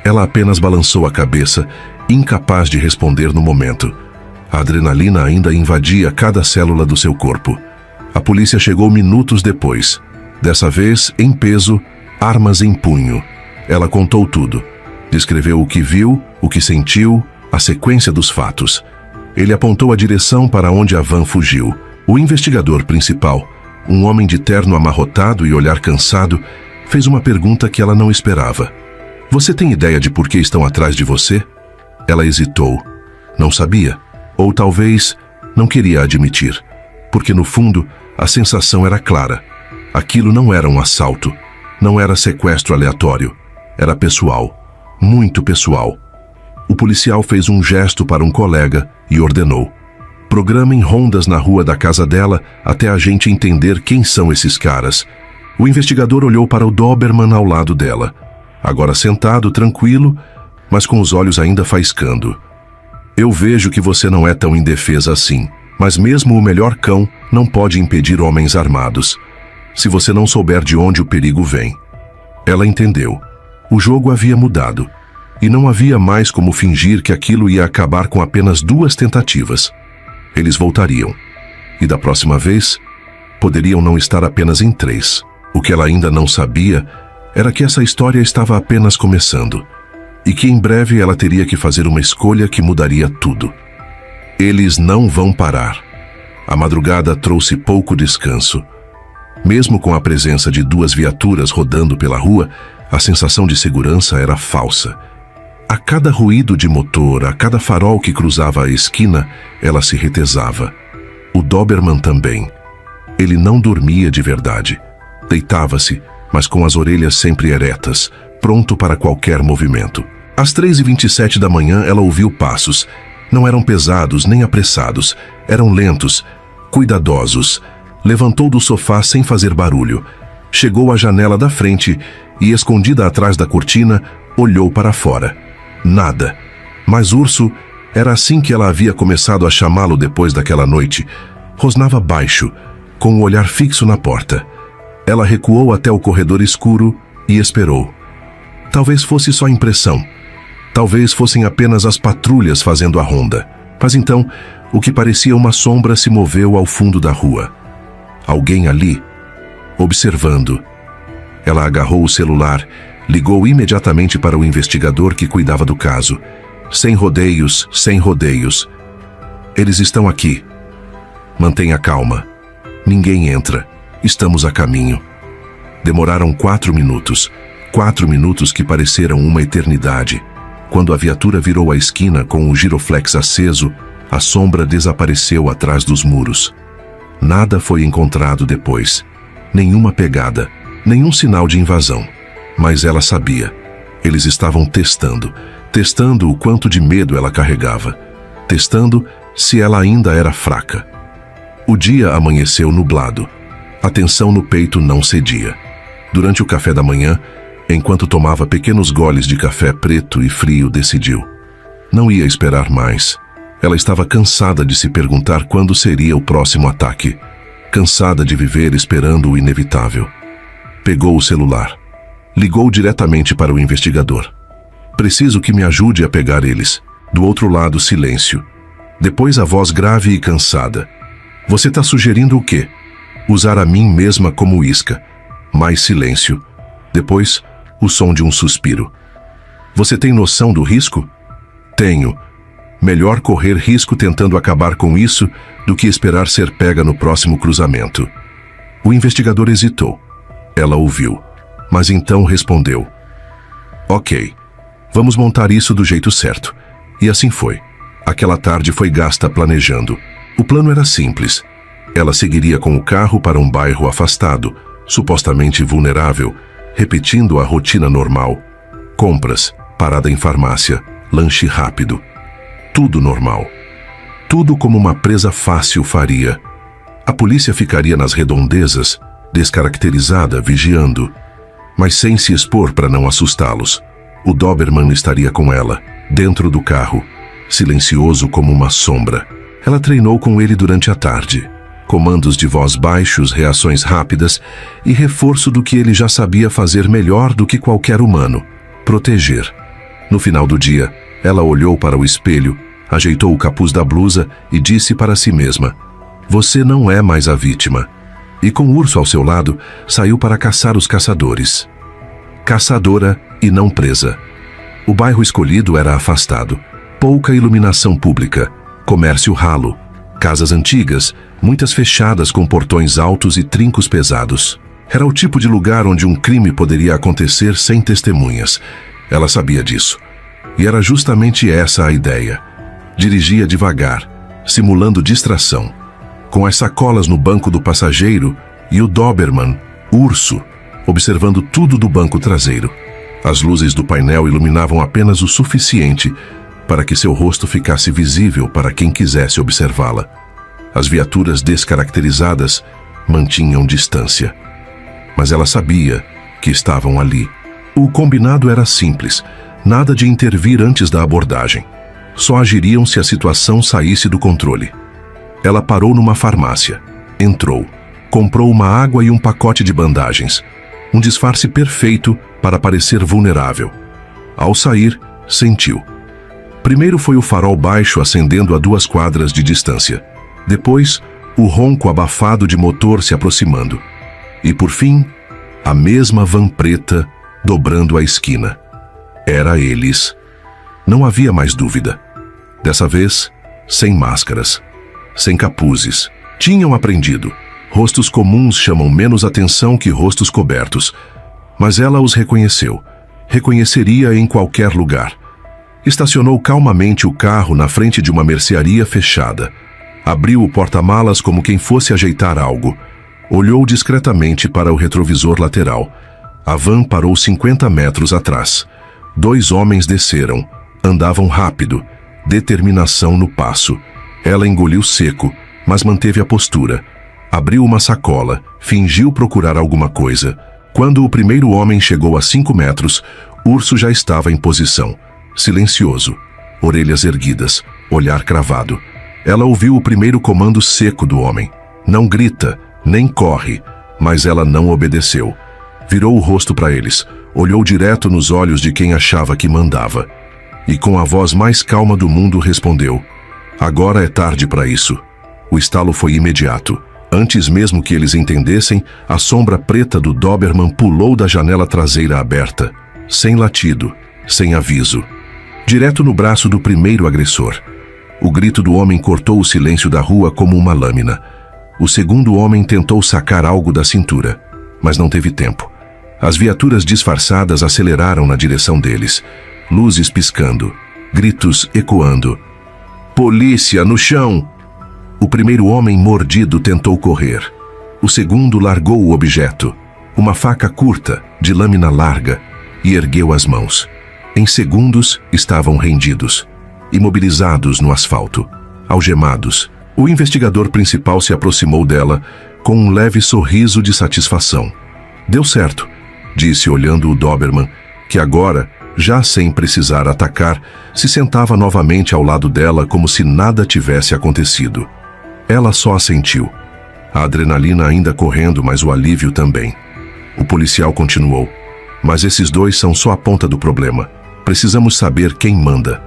Ela apenas balançou a cabeça, incapaz de responder no momento. A adrenalina ainda invadia cada célula do seu corpo. A polícia chegou minutos depois. Dessa vez, em peso, armas em punho. Ela contou tudo. Descreveu o que viu, o que sentiu, a sequência dos fatos. Ele apontou a direção para onde a van fugiu. O investigador principal, um homem de terno amarrotado e olhar cansado, fez uma pergunta que ela não esperava. Você tem ideia de por que estão atrás de você? Ela hesitou. Não sabia. Ou talvez não queria admitir. Porque no fundo, a sensação era clara. Aquilo não era um assalto. Não era sequestro aleatório. Era pessoal. Muito pessoal. O policial fez um gesto para um colega e ordenou: programem rondas na rua da casa dela até a gente entender quem são esses caras. O investigador olhou para o Doberman ao lado dela. Agora sentado, tranquilo, mas com os olhos ainda faiscando. Eu vejo que você não é tão indefesa assim, mas mesmo o melhor cão não pode impedir homens armados, se você não souber de onde o perigo vem. Ela entendeu. O jogo havia mudado, e não havia mais como fingir que aquilo ia acabar com apenas 2 tentativas. Eles voltariam, e da próxima vez, poderiam não estar apenas em 3. O que ela ainda não sabia era que essa história estava apenas começando, e que em breve ela teria que fazer uma escolha que mudaria tudo. Eles não vão parar. A madrugada trouxe pouco descanso. Mesmo com a presença de 2 viaturas rodando pela rua, a sensação de segurança era falsa. A cada ruído de motor, a cada farol que cruzava a esquina, ela se retesava. O Doberman também. Ele não dormia de verdade. Deitava-se, mas com as orelhas sempre eretas, pronto para qualquer movimento. Às 3h27 da manhã, ela ouviu passos. Não eram pesados nem apressados. Eram lentos, cuidadosos. Levantou do sofá sem fazer barulho. Chegou à janela da frente e, escondida atrás da cortina, olhou para fora. Nada. Mas Urso, era assim que ela havia começado a chamá-lo depois daquela noite. Rosnava baixo, com o olhar fixo na porta. Ela recuou até o corredor escuro e esperou. Talvez fosse só impressão. Talvez fossem apenas as patrulhas fazendo a ronda. Mas então, o que parecia uma sombra se moveu ao fundo da rua. Alguém ali, observando. Ela agarrou o celular, ligou imediatamente para o investigador que cuidava do caso. Sem rodeios, sem rodeios. Eles estão aqui. Mantenha calma. Ninguém entra. Estamos a caminho. Demoraram 4 minutos. 4 minutos que pareceram uma eternidade. Quando a viatura virou a esquina com o giroflex aceso, a sombra desapareceu atrás dos muros. Nada foi encontrado depois. Nenhuma pegada, nenhum sinal de invasão. Mas ela sabia. Eles estavam testando o quanto de medo ela carregava. Testando se ela ainda era fraca. O dia amanheceu nublado. A tensão no peito não cedia. Durante o café da manhã, enquanto tomava pequenos goles de café preto e frio, decidiu. Não ia esperar mais. Ela estava cansada de se perguntar quando seria o próximo ataque. Cansada de viver esperando o inevitável. Pegou o celular. Ligou diretamente para o investigador. Preciso que me ajude a pegar eles. Do outro lado, silêncio. Depois a voz grave e cansada. Você está sugerindo o quê? Usar a mim mesma como isca. Mais silêncio. Depois, o som de um suspiro. Você tem noção do risco? Tenho. Melhor correr risco tentando acabar com isso do que esperar ser pega no próximo cruzamento. O investigador hesitou. Ela ouviu, mas então respondeu. Ok, vamos montar isso do jeito certo. E assim foi. Aquela tarde foi gasta planejando. O plano era simples. Ela seguiria com o carro para um bairro afastado, supostamente vulnerável, repetindo a rotina normal. Compras, parada em farmácia, lanche rápido. Tudo normal. Tudo como uma presa fácil faria. A polícia ficaria nas redondezas, descaracterizada, vigiando, mas sem se expor para não assustá-los. O Doberman estaria com ela, dentro do carro, silencioso como uma sombra. Ela treinou com ele durante a tarde. Comandos de voz baixos, reações rápidas e reforço do que ele já sabia fazer melhor do que qualquer humano: proteger. No final do dia, ela olhou para o espelho, ajeitou o capuz da blusa e disse para si mesma: você não é mais a vítima. e com o urso ao seu lado, saiu para caçar os caçadores. Caçadora e não presa. O bairro escolhido era afastado, pouca iluminação pública, comércio ralo, casas antigas, muitas fechadas com portões altos e trincos pesados. Era o tipo de lugar onde um crime poderia acontecer sem testemunhas. Ela sabia disso. E era justamente essa a ideia. Dirigia devagar, simulando distração, com as sacolas no banco do passageiro e o Doberman, urso, observando tudo do banco traseiro. As luzes do painel iluminavam apenas o suficiente para que seu rosto ficasse visível para quem quisesse observá-la. As viaturas descaracterizadas mantinham distância. Mas ela sabia que estavam ali. O combinado era simples, nada de intervir antes da abordagem. Só agiriam se a situação saísse do controle. Ela parou numa farmácia, entrou, comprou uma água e um pacote de bandagens. Um disfarce perfeito para parecer vulnerável. Ao sair, sentiu. Primeiro foi o farol baixo acendendo a 2 quadras de distância. Depois, o ronco abafado de motor se aproximando. E por fim, a mesma van preta dobrando a esquina. Era eles. Não havia mais dúvida. Dessa vez, sem máscaras, sem capuzes. Tinham aprendido. Rostos comuns chamam menos atenção que rostos cobertos. Mas ela os reconheceu. Reconheceria em qualquer lugar. Estacionou calmamente o carro na frente de uma mercearia fechada. Abriu o porta-malas como quem fosse ajeitar algo. Olhou discretamente para o retrovisor lateral. A van parou 50 metros atrás. 2 homens desceram. Andavam rápido. Determinação no passo. Ela engoliu seco, mas manteve a postura. Abriu uma sacola, fingiu procurar alguma coisa. Quando o primeiro homem chegou a 5 metros, Urso já estava em posição. Silencioso, orelhas erguidas, olhar cravado. Ela ouviu o primeiro comando seco do homem. Não grita, nem corre, mas ela não obedeceu. Virou o rosto para eles, olhou direto nos olhos de quem achava que mandava. E com a voz mais calma do mundo respondeu: "Agora é tarde para isso." O estalo foi imediato. Antes mesmo que eles entendessem, a sombra preta do Doberman pulou da janela traseira aberta, sem latido, sem aviso. Direto no braço do primeiro agressor. O grito do homem cortou o silêncio da rua como uma lâmina. O segundo homem tentou sacar algo da cintura, mas não teve tempo. As viaturas disfarçadas aceleraram na direção deles. Luzes piscando, gritos ecoando. "Polícia, no chão!" O primeiro homem mordido tentou correr. O segundo largou o objeto, uma faca curta, de lâmina larga, e ergueu as mãos. Em segundos, estavam rendidos, imobilizados no asfalto, algemados. O investigador principal se aproximou dela com um leve sorriso de satisfação. "Deu certo", disse olhando o Doberman, que agora, já sem precisar atacar, se sentava novamente ao lado dela como se nada tivesse acontecido. Ela só assentiu. A adrenalina ainda correndo, mas o alívio também. O policial continuou: "Mas esses 2 são só a ponta do problema. Precisamos saber quem manda."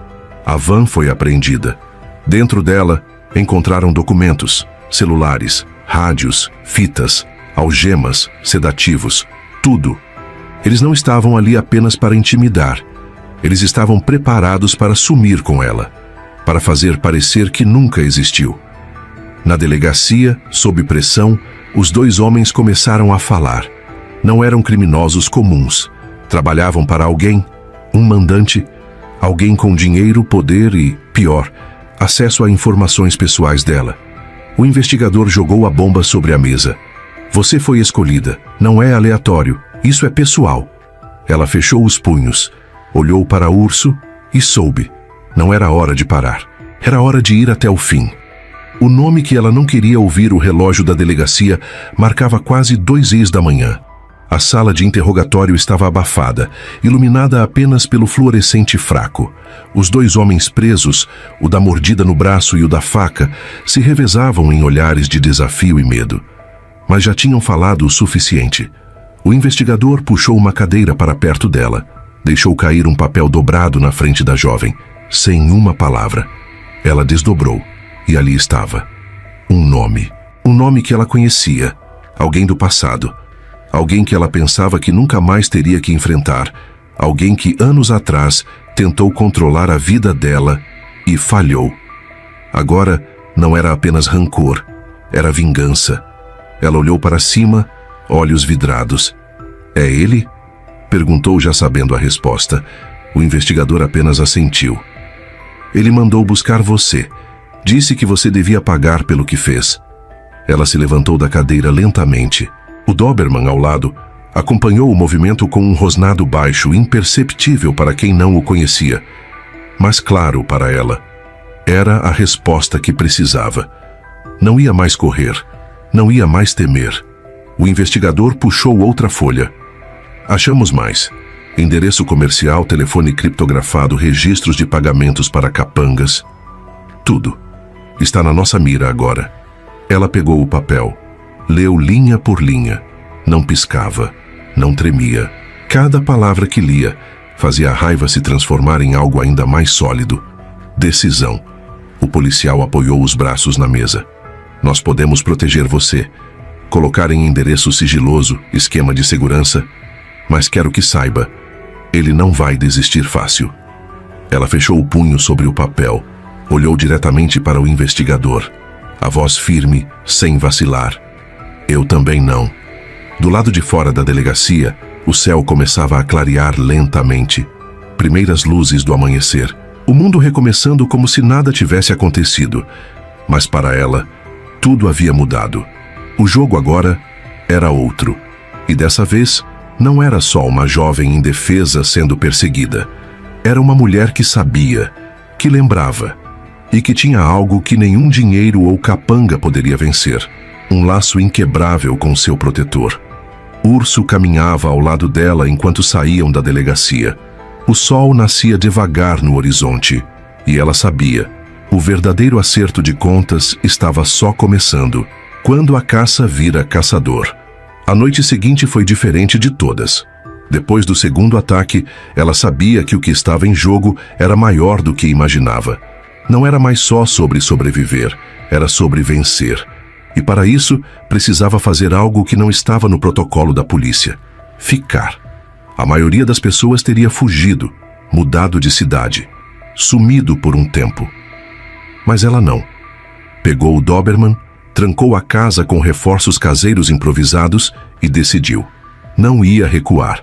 A van foi apreendida. Dentro dela, encontraram documentos, celulares, rádios, fitas, algemas, sedativos, tudo. Eles não estavam ali apenas para intimidar. Eles estavam preparados para sumir com ela, para fazer parecer que nunca existiu. Na delegacia, sob pressão, os 2 homens começaram a falar. Não eram criminosos comuns. Trabalhavam para alguém, um mandante, alguém com dinheiro, poder e, pior, acesso a informações pessoais dela. O investigador jogou a bomba sobre a mesa. "Você foi escolhida. Não é aleatório. Isso é pessoal." Ela fechou os punhos, olhou para o urso e soube. Não era hora de parar. Era hora de ir até o fim. O nome que ela não queria ouvir, o relógio da delegacia, marcava quase 2 da manhã. A sala de interrogatório estava abafada, iluminada apenas pelo fluorescente fraco. Os 2 homens presos, o da mordida no braço e o da faca, se revezavam em olhares de desafio e medo. Mas já tinham falado o suficiente. O investigador puxou uma cadeira para perto dela, deixou cair um papel dobrado na frente da jovem, sem uma palavra. Ela desdobrou, e ali estava. Um nome que ela conhecia. Alguém do passado. Alguém que ela pensava que nunca mais teria que enfrentar. Alguém que anos atrás tentou controlar a vida dela e falhou. Agora não era apenas rancor, era vingança. Ela olhou para cima, olhos vidrados. É ele? Perguntou já sabendo a resposta. O investigador apenas assentiu. Ele mandou buscar você. Disse que você devia pagar pelo que fez. Ela se levantou da cadeira lentamente. O Doberman, ao lado, acompanhou o movimento com um rosnado baixo, imperceptível para quem não o conhecia. Mas claro para ela. Era a resposta que precisava. Não ia mais correr. Não ia mais temer. O investigador puxou outra folha. Achamos mais. Endereço comercial, telefone criptografado, registros de pagamentos para capangas. Tudo. Está na nossa mira agora. Ela pegou o papel. Leu linha por linha. Não piscava. Não tremia. Cada palavra que lia fazia a raiva se transformar em algo ainda mais sólido. Decisão. O policial apoiou os braços na mesa. Nós podemos proteger você. Colocar em endereço sigiloso, esquema de segurança. Mas quero que saiba, ele não vai desistir fácil. Ela fechou o punho sobre o papel. Olhou diretamente para o investigador. A voz firme, sem vacilar. Eu também não. Do lado de fora da delegacia, o céu começava a clarear lentamente. Primeiras luzes do amanhecer. O mundo recomeçando como se nada tivesse acontecido. Mas para ela, tudo havia mudado. O jogo agora era outro. E dessa vez, não era só uma jovem indefesa sendo perseguida. Era uma mulher que sabia, que lembrava, e que tinha algo que nenhum dinheiro ou capanga poderia vencer. Um laço inquebrável com seu protetor. Urso caminhava ao lado dela enquanto saíam da delegacia. O sol nascia devagar no horizonte, e ela sabia, o verdadeiro acerto de contas estava só começando, quando a caça vira caçador. A noite seguinte foi diferente de todas. Depois do segundo ataque, ela sabia que o que estava em jogo era maior do que imaginava. Não era mais só sobre sobreviver, era sobre vencer. E para isso, precisava fazer algo que não estava no protocolo da polícia. Ficar. A maioria das pessoas teria fugido, mudado de cidade, sumido por um tempo. Mas ela não. Pegou o Doberman, trancou a casa com reforços caseiros improvisados e decidiu. Não ia recuar.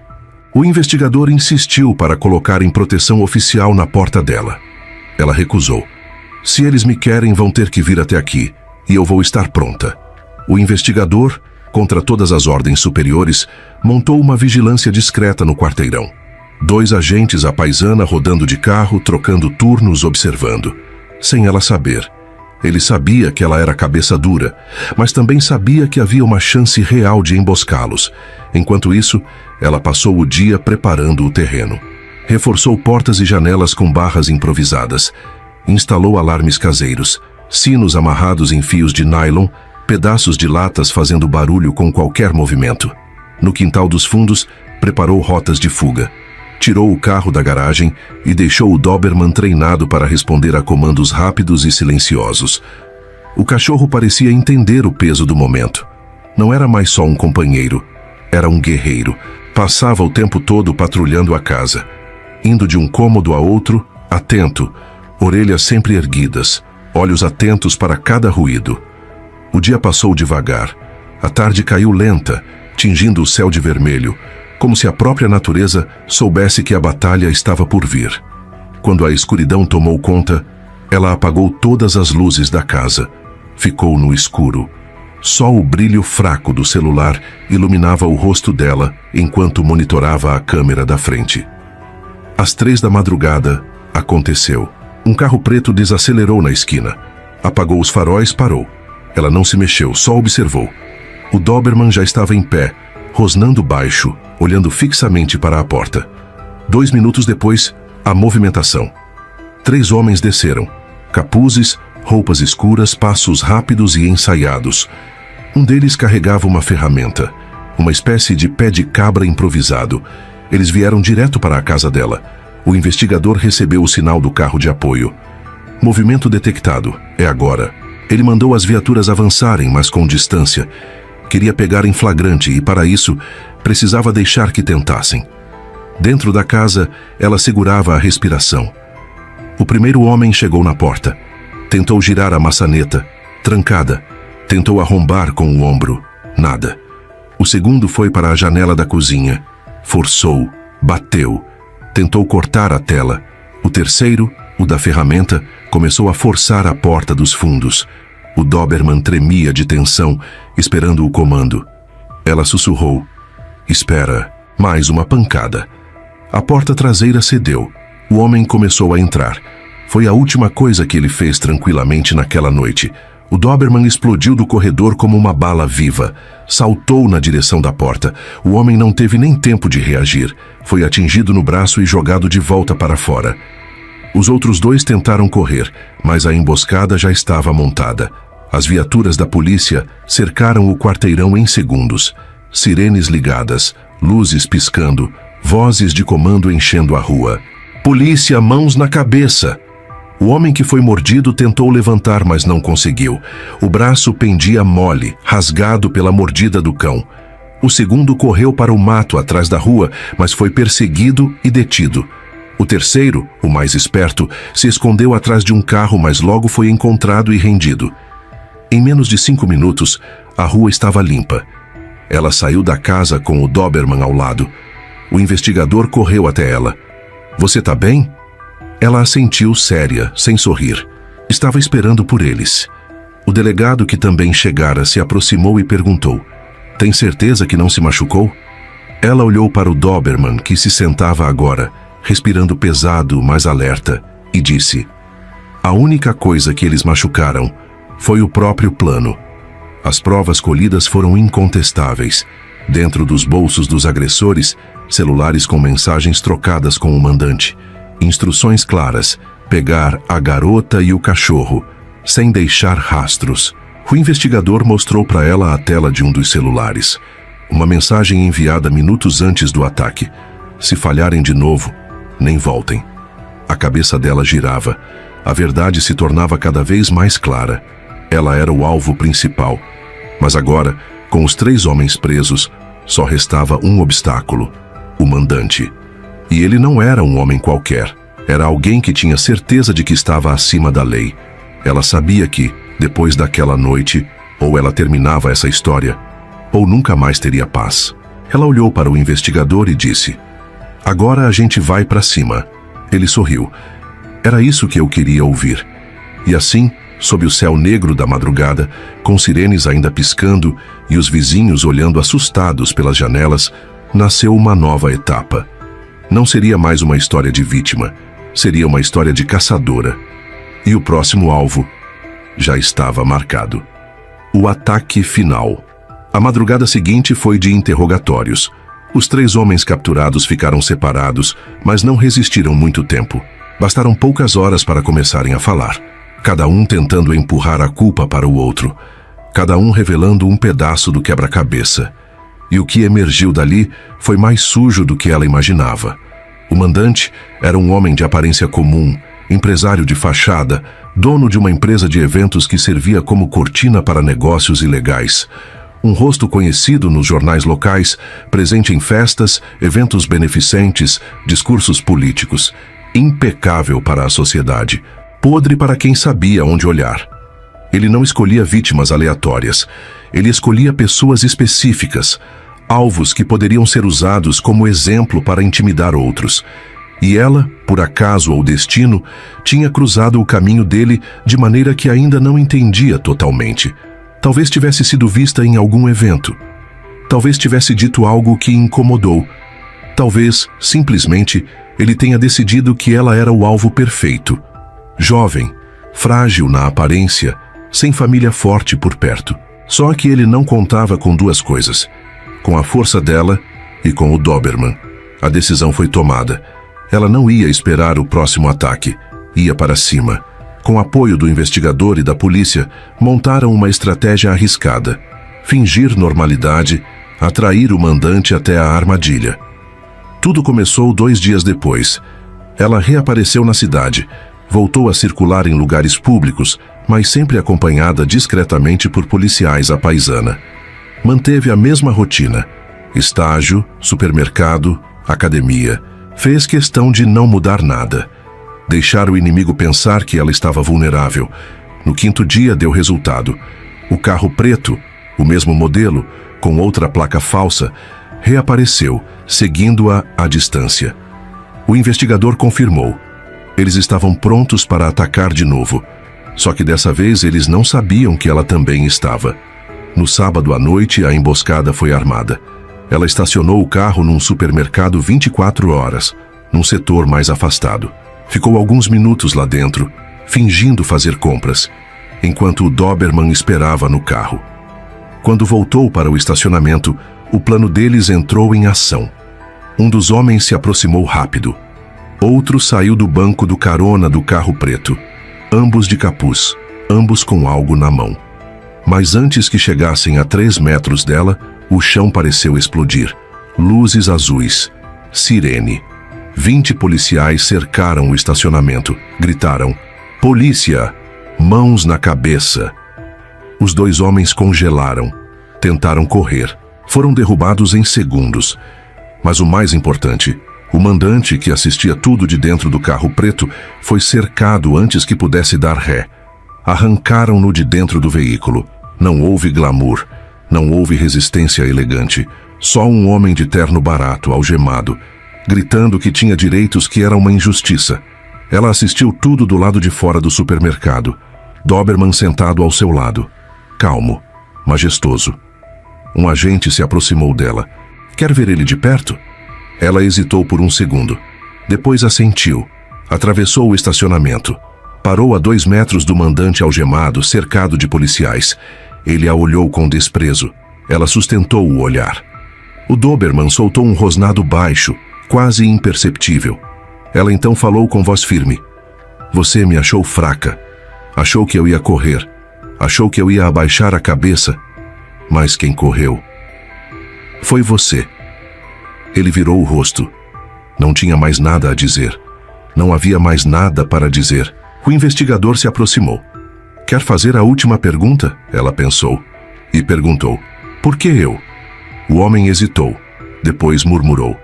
O investigador insistiu para colocar em proteção oficial na porta dela. Ela recusou. Se eles me querem, vão ter que vir até aqui, e eu vou estar pronta. O investigador, contra todas as ordens superiores, montou uma vigilância discreta no quarteirão. 2 agentes à paisana rodando de carro, trocando turnos, observando. Sem ela saber. Ele sabia que ela era cabeça dura, mas também sabia que havia uma chance real de emboscá-los. Enquanto isso, ela passou o dia preparando o terreno. Reforçou portas e janelas com barras improvisadas. Instalou alarmes caseiros, sinos amarrados em fios de nylon, pedaços de latas fazendo barulho com qualquer movimento. No quintal dos fundos, preparou rotas de fuga. Tirou o carro da garagem e deixou o Doberman treinado para responder a comandos rápidos e silenciosos. O cachorro parecia entender o peso do momento. Não era mais só um companheiro, era um guerreiro. Passava o tempo todo patrulhando a casa, indo de um cômodo a outro, atento, orelhas sempre erguidas, olhos atentos para cada ruído. O dia passou devagar. A tarde caiu lenta, tingindo o céu de vermelho, como se a própria natureza soubesse que a batalha estava por vir. Quando a escuridão tomou conta, ela apagou todas as luzes da casa. Ficou no escuro. Só o brilho fraco do celular iluminava o rosto dela enquanto monitorava a câmera da frente. Às 3 da madrugada, aconteceu. Um carro preto desacelerou na esquina. Apagou os faróis, parou. Ela não se mexeu, só observou. O Doberman já estava em pé, rosnando baixo, olhando fixamente para a porta. 2 minutos depois, a movimentação. 3 homens desceram. Capuzes, roupas escuras, passos rápidos e ensaiados. Um deles carregava uma ferramenta, uma espécie de pé de cabra improvisado. Eles vieram direto para a casa dela. O investigador recebeu o sinal do carro de apoio. Movimento detectado. É agora. Ele mandou as viaturas avançarem, mas com distância. Queria pegar em flagrante e, para isso, precisava deixar que tentassem. Dentro da casa, ela segurava a respiração. O primeiro homem chegou na porta. Tentou girar a maçaneta, trancada. Tentou arrombar com o ombro, nada. O segundo foi para a janela da cozinha. Forçou, bateu, tentou cortar a tela. O terceiro, o da ferramenta, começou a forçar a porta dos fundos. O Doberman tremia de tensão, esperando o comando. Ela sussurrou: "Espera, mais uma pancada." A porta traseira cedeu. O homem começou a entrar. Foi a última coisa que ele fez tranquilamente naquela noite. O Doberman explodiu do corredor como uma bala viva. Saltou na direção da porta. O homem não teve nem tempo de reagir. Foi atingido no braço e jogado de volta para fora. Os outros dois tentaram correr, mas a emboscada já estava montada. As viaturas da polícia cercaram o quarteirão em segundos. Sirenes ligadas, luzes piscando, vozes de comando enchendo a rua. "Polícia, mãos na cabeça!" O homem que foi mordido tentou levantar, mas não conseguiu. O braço pendia mole, rasgado pela mordida do cão. O segundo correu para o mato atrás da rua, mas foi perseguido e detido. O terceiro, o mais esperto, se escondeu atrás de um carro, mas logo foi encontrado e rendido. Em menos de 5 minutos, a rua estava limpa. Ela saiu da casa com o Doberman ao lado. O investigador correu até ela. "Você tá bem?" Ela assentiu séria, sem sorrir. Estava esperando por eles. O delegado, que também chegara, se aproximou e perguntou: "Tem certeza que não se machucou?" Ela olhou para o Doberman, que se sentava agora, respirando pesado, mas alerta, e disse: "A única coisa que eles machucaram foi o próprio plano." As provas colhidas foram incontestáveis. Dentro dos bolsos dos agressores, celulares com mensagens trocadas com o mandante. Instruções claras: pegar a garota e o cachorro, sem deixar rastros. O investigador mostrou para ela a tela de um dos celulares. Uma mensagem enviada minutos antes do ataque: "Se falharem de novo, nem voltem." A cabeça dela girava. A verdade se tornava cada vez mais clara. Ela era o alvo principal. Mas agora, com os 3 homens presos, só restava um obstáculo: o mandante. E ele não era um homem qualquer. Era alguém que tinha certeza de que estava acima da lei. Ela sabia que, depois daquela noite, ou ela terminava essa história, ou nunca mais teria paz. Ela olhou para o investigador e disse: "Agora a gente vai para cima." Ele sorriu. "Era isso que eu queria ouvir." E assim, sob o céu negro da madrugada, com sirenes ainda piscando e os vizinhos olhando assustados pelas janelas, nasceu uma nova etapa. Não seria mais uma história de vítima, seria uma história de caçadora. E o próximo alvo já estava marcado: o ataque final. A madrugada seguinte foi de interrogatórios. Os 3 homens capturados ficaram separados, mas não resistiram muito tempo. Bastaram poucas horas para começarem a falar. Cada um tentando empurrar a culpa para o outro. Cada um revelando um pedaço do quebra-cabeça. E o que emergiu dali foi mais sujo do que ela imaginava. O mandante era um homem de aparência comum, empresário de fachada, dono de uma empresa de eventos que servia como cortina para negócios ilegais. Um rosto conhecido nos jornais locais, presente em festas, eventos beneficentes, discursos políticos. Impecável para a sociedade, podre para quem sabia onde olhar. Ele não escolhia vítimas aleatórias. Ele escolhia pessoas específicas, alvos que poderiam ser usados como exemplo para intimidar outros. E ela, por acaso ou destino, tinha cruzado o caminho dele de maneira que ainda não entendia totalmente. Talvez tivesse sido vista em algum evento. Talvez tivesse dito algo que incomodou. Talvez, simplesmente, ele tenha decidido que ela era o alvo perfeito. Jovem, frágil na aparência, sem família forte por perto. Só que ele não contava com 2 coisas: com a força dela e com o Doberman. A decisão foi tomada. Ela não ia esperar o próximo ataque. Ia para cima. Com apoio do investigador e da polícia, montaram uma estratégia arriscada. Fingir normalidade, atrair o mandante até a armadilha. Tudo começou 2 dias depois. Ela reapareceu na cidade. Voltou a circular em lugares públicos, mas sempre acompanhada discretamente por policiais à paisana. Manteve a mesma rotina: estágio, supermercado, academia. Fez questão de não mudar nada. Deixar o inimigo pensar que ela estava vulnerável. No 5º dia deu resultado. O carro preto, o mesmo modelo, com outra placa falsa, reapareceu, seguindo-a à distância. O investigador confirmou. Eles estavam prontos para atacar de novo. Só que dessa vez eles não sabiam que ela também estava. No sábado à noite, a emboscada foi armada. Ela estacionou o carro num supermercado 24 horas, num setor mais afastado. Ficou alguns minutos lá dentro, fingindo fazer compras, enquanto o Doberman esperava no carro. Quando voltou para o estacionamento, o plano deles entrou em ação. Um dos homens se aproximou rápido. Outro saiu do banco do carona do carro preto. Ambos de capuz, ambos com algo na mão. Mas antes que chegassem a 3 metros dela, o chão pareceu explodir. Luzes azuis. Sirene. 20 policiais cercaram o estacionamento. Gritaram: "Polícia!" Mãos na cabeça. Os 2 homens congelaram. Tentaram correr. Foram derrubados em segundos. Mas o mais importante, o mandante, que assistia tudo de dentro do carro preto, foi cercado antes que pudesse dar ré. Arrancaram-no de dentro do veículo. Não houve glamour. Não houve resistência elegante. Só um homem de terno barato, algemado, gritando que tinha direitos, que era uma injustiça. Ela assistiu tudo do lado de fora do supermercado. Doberman sentado ao seu lado. Calmo, majestoso. Um agente se aproximou dela. "Quer ver ele de perto?" Ela hesitou por um segundo. Depois assentiu. Atravessou o estacionamento. Parou a 2 metros do mandante algemado, cercado de policiais. Ele a olhou com desprezo. Ela sustentou o olhar. O Doberman soltou um rosnado baixo, quase imperceptível. Ela então falou com voz firme: "Você me achou fraca. Achou que eu ia correr. Achou que eu ia abaixar a cabeça. Mas quem correu foi você." Ele virou o rosto. Não tinha mais nada a dizer. Não havia mais nada para dizer. O investigador se aproximou. "Quer fazer a última pergunta?" Ela pensou. E perguntou: "Por que eu?" O homem hesitou. Depois murmurou: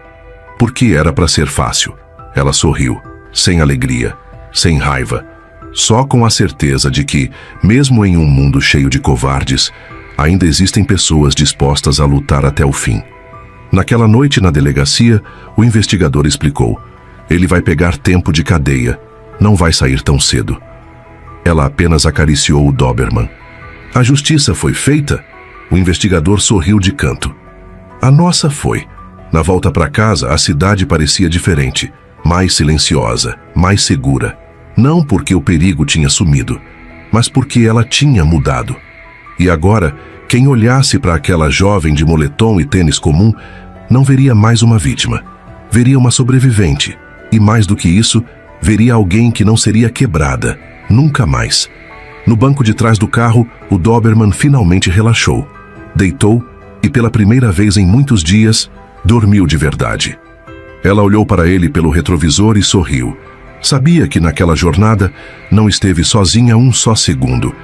"Porque era para ser fácil." Ela sorriu, sem alegria, sem raiva, só com a certeza de que, mesmo em um mundo cheio de covardes, ainda existem pessoas dispostas a lutar até o fim. Naquela noite na delegacia, o investigador explicou: "Ele vai pegar tempo de cadeia. Não vai sair tão cedo." Ela apenas acariciou o Doberman. "A justiça foi feita?" O investigador sorriu de canto. "A nossa foi." Na volta para casa, a cidade parecia diferente, mais silenciosa, mais segura. Não porque o perigo tinha sumido, mas porque ela tinha mudado. E agora, quem olhasse para aquela jovem de moletom e tênis comum, não veria mais uma vítima. Veria uma sobrevivente. E mais do que isso, veria alguém que não seria quebrada, nunca mais. No banco de trás do carro, o Doberman finalmente relaxou. Deitou e, pela primeira vez em muitos dias, dormiu de verdade. Ela olhou para ele pelo retrovisor e sorriu. Sabia que naquela jornada não esteve sozinha um só segundo.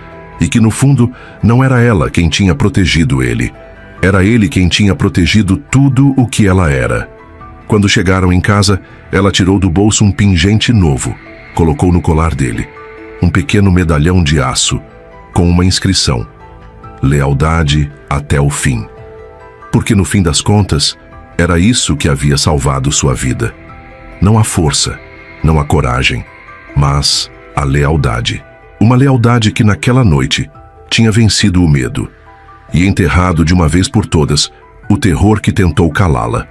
E que, no fundo, não era ela quem tinha protegido ele. Era ele quem tinha protegido tudo o que ela era. Quando chegaram em casa, ela tirou do bolso um pingente novo. Colocou no colar dele. Um pequeno medalhão de aço, com uma inscrição: "Lealdade até o fim." Porque, no fim das contas, era isso que havia salvado sua vida. Não a força, não a coragem, mas a lealdade. Uma lealdade que naquela noite tinha vencido o medo e enterrado de uma vez por todas o terror que tentou calá-la.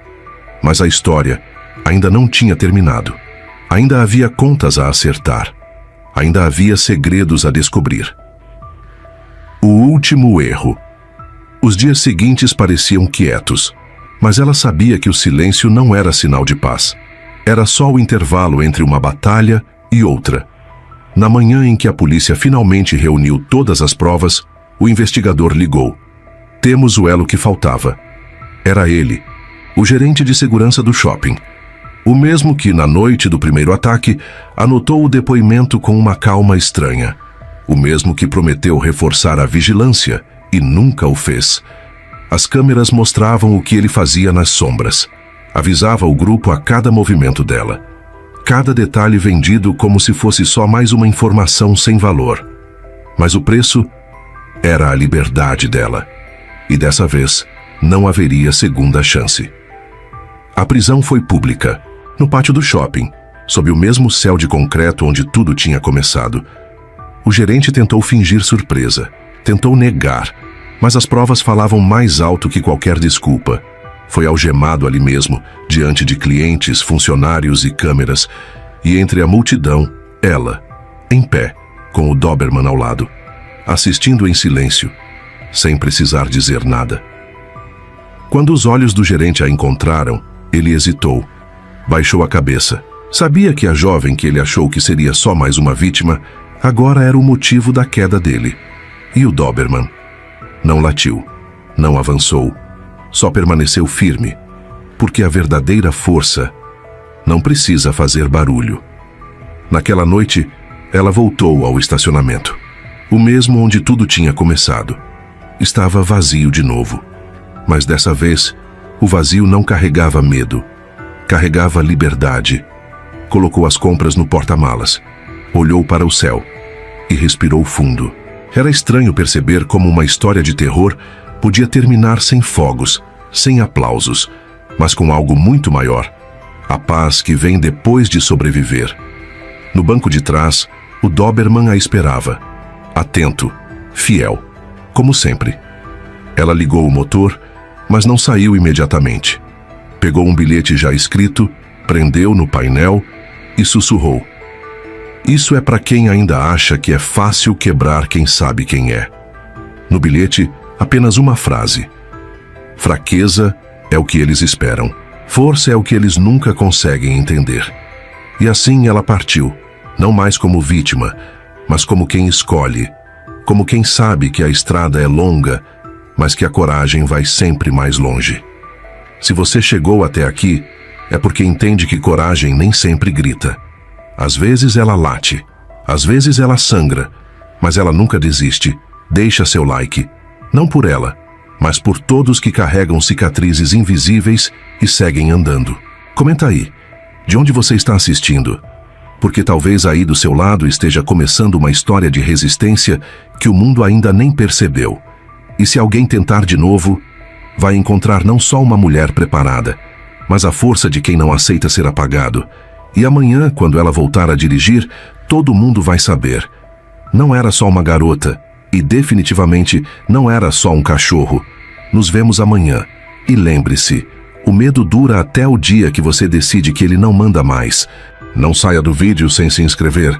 Mas a história ainda não tinha terminado. Ainda havia contas a acertar. Ainda havia segredos a descobrir. O último erro. Os dias seguintes pareciam quietos, mas ela sabia que o silêncio não era sinal de paz. Era só o intervalo entre uma batalha e outra. Na manhã em que a polícia finalmente reuniu todas as provas, o investigador ligou. Temos o elo que faltava. Era ele, o gerente de segurança do shopping. O mesmo que, na noite do primeiro ataque, anotou o depoimento com uma calma estranha. O mesmo que prometeu reforçar a vigilância e nunca o fez. As câmeras mostravam o que ele fazia nas sombras. Avisava o grupo a cada movimento dela. Cada detalhe vendido como se fosse só mais uma informação sem valor. Mas o preço era a liberdade dela. E dessa vez, não haveria segunda chance. A prisão foi pública, no pátio do shopping, sob o mesmo céu de concreto onde tudo tinha começado. O gerente tentou fingir surpresa, tentou negar, mas as provas falavam mais alto que qualquer desculpa. Foi algemado ali mesmo, diante de clientes, funcionários e câmeras, e entre a multidão, ela, em pé, com o Doberman ao lado, assistindo em silêncio, sem precisar dizer nada. Quando os olhos do gerente a encontraram, ele hesitou, baixou a cabeça. Sabia que a jovem que ele achou que seria só mais uma vítima, agora era o motivo da queda dele. E o Doberman não latiu, não avançou, só permaneceu firme, porque a verdadeira força não precisa fazer barulho. Naquela noite, ela voltou ao estacionamento, o mesmo onde tudo tinha começado. Estava vazio de novo, mas dessa vez, o vazio não carregava medo, carregava liberdade. Colocou as compras no porta-malas, olhou para o céu e respirou fundo. Era estranho perceber como uma história de terror podia terminar sem fogos, sem aplausos, mas com algo muito maior, a paz que vem depois de sobreviver. No banco de trás, o Doberman a esperava, atento, fiel, como sempre. Ela ligou o motor, mas não saiu imediatamente. Pegou um bilhete já escrito, prendeu no painel e sussurrou: "Isso é para quem ainda acha que é fácil quebrar quem sabe quem é." No bilhete, apenas uma frase: "Fraqueza é o que eles esperam. Força é o que eles nunca conseguem entender." E assim ela partiu, não mais como vítima, mas como quem escolhe, como quem sabe que a estrada é longa, mas que a coragem vai sempre mais longe. Se você chegou até aqui, é porque entende que coragem nem sempre grita. Às vezes ela late, às vezes ela sangra, mas ela nunca desiste. Deixa seu like, não por ela, mas por todos que carregam cicatrizes invisíveis e seguem andando. Comenta aí, de onde você está assistindo? Porque talvez aí do seu lado esteja começando uma história de resistência que o mundo ainda nem percebeu. E se alguém tentar de novo, vai encontrar não só uma mulher preparada, mas a força de quem não aceita ser apagado. E amanhã, quando ela voltar a dirigir, todo mundo vai saber. Não era só uma garota, e definitivamente não era só um cachorro. Nos vemos amanhã. E lembre-se, o medo dura até o dia que você decide que ele não manda mais. Não saia do vídeo sem se inscrever.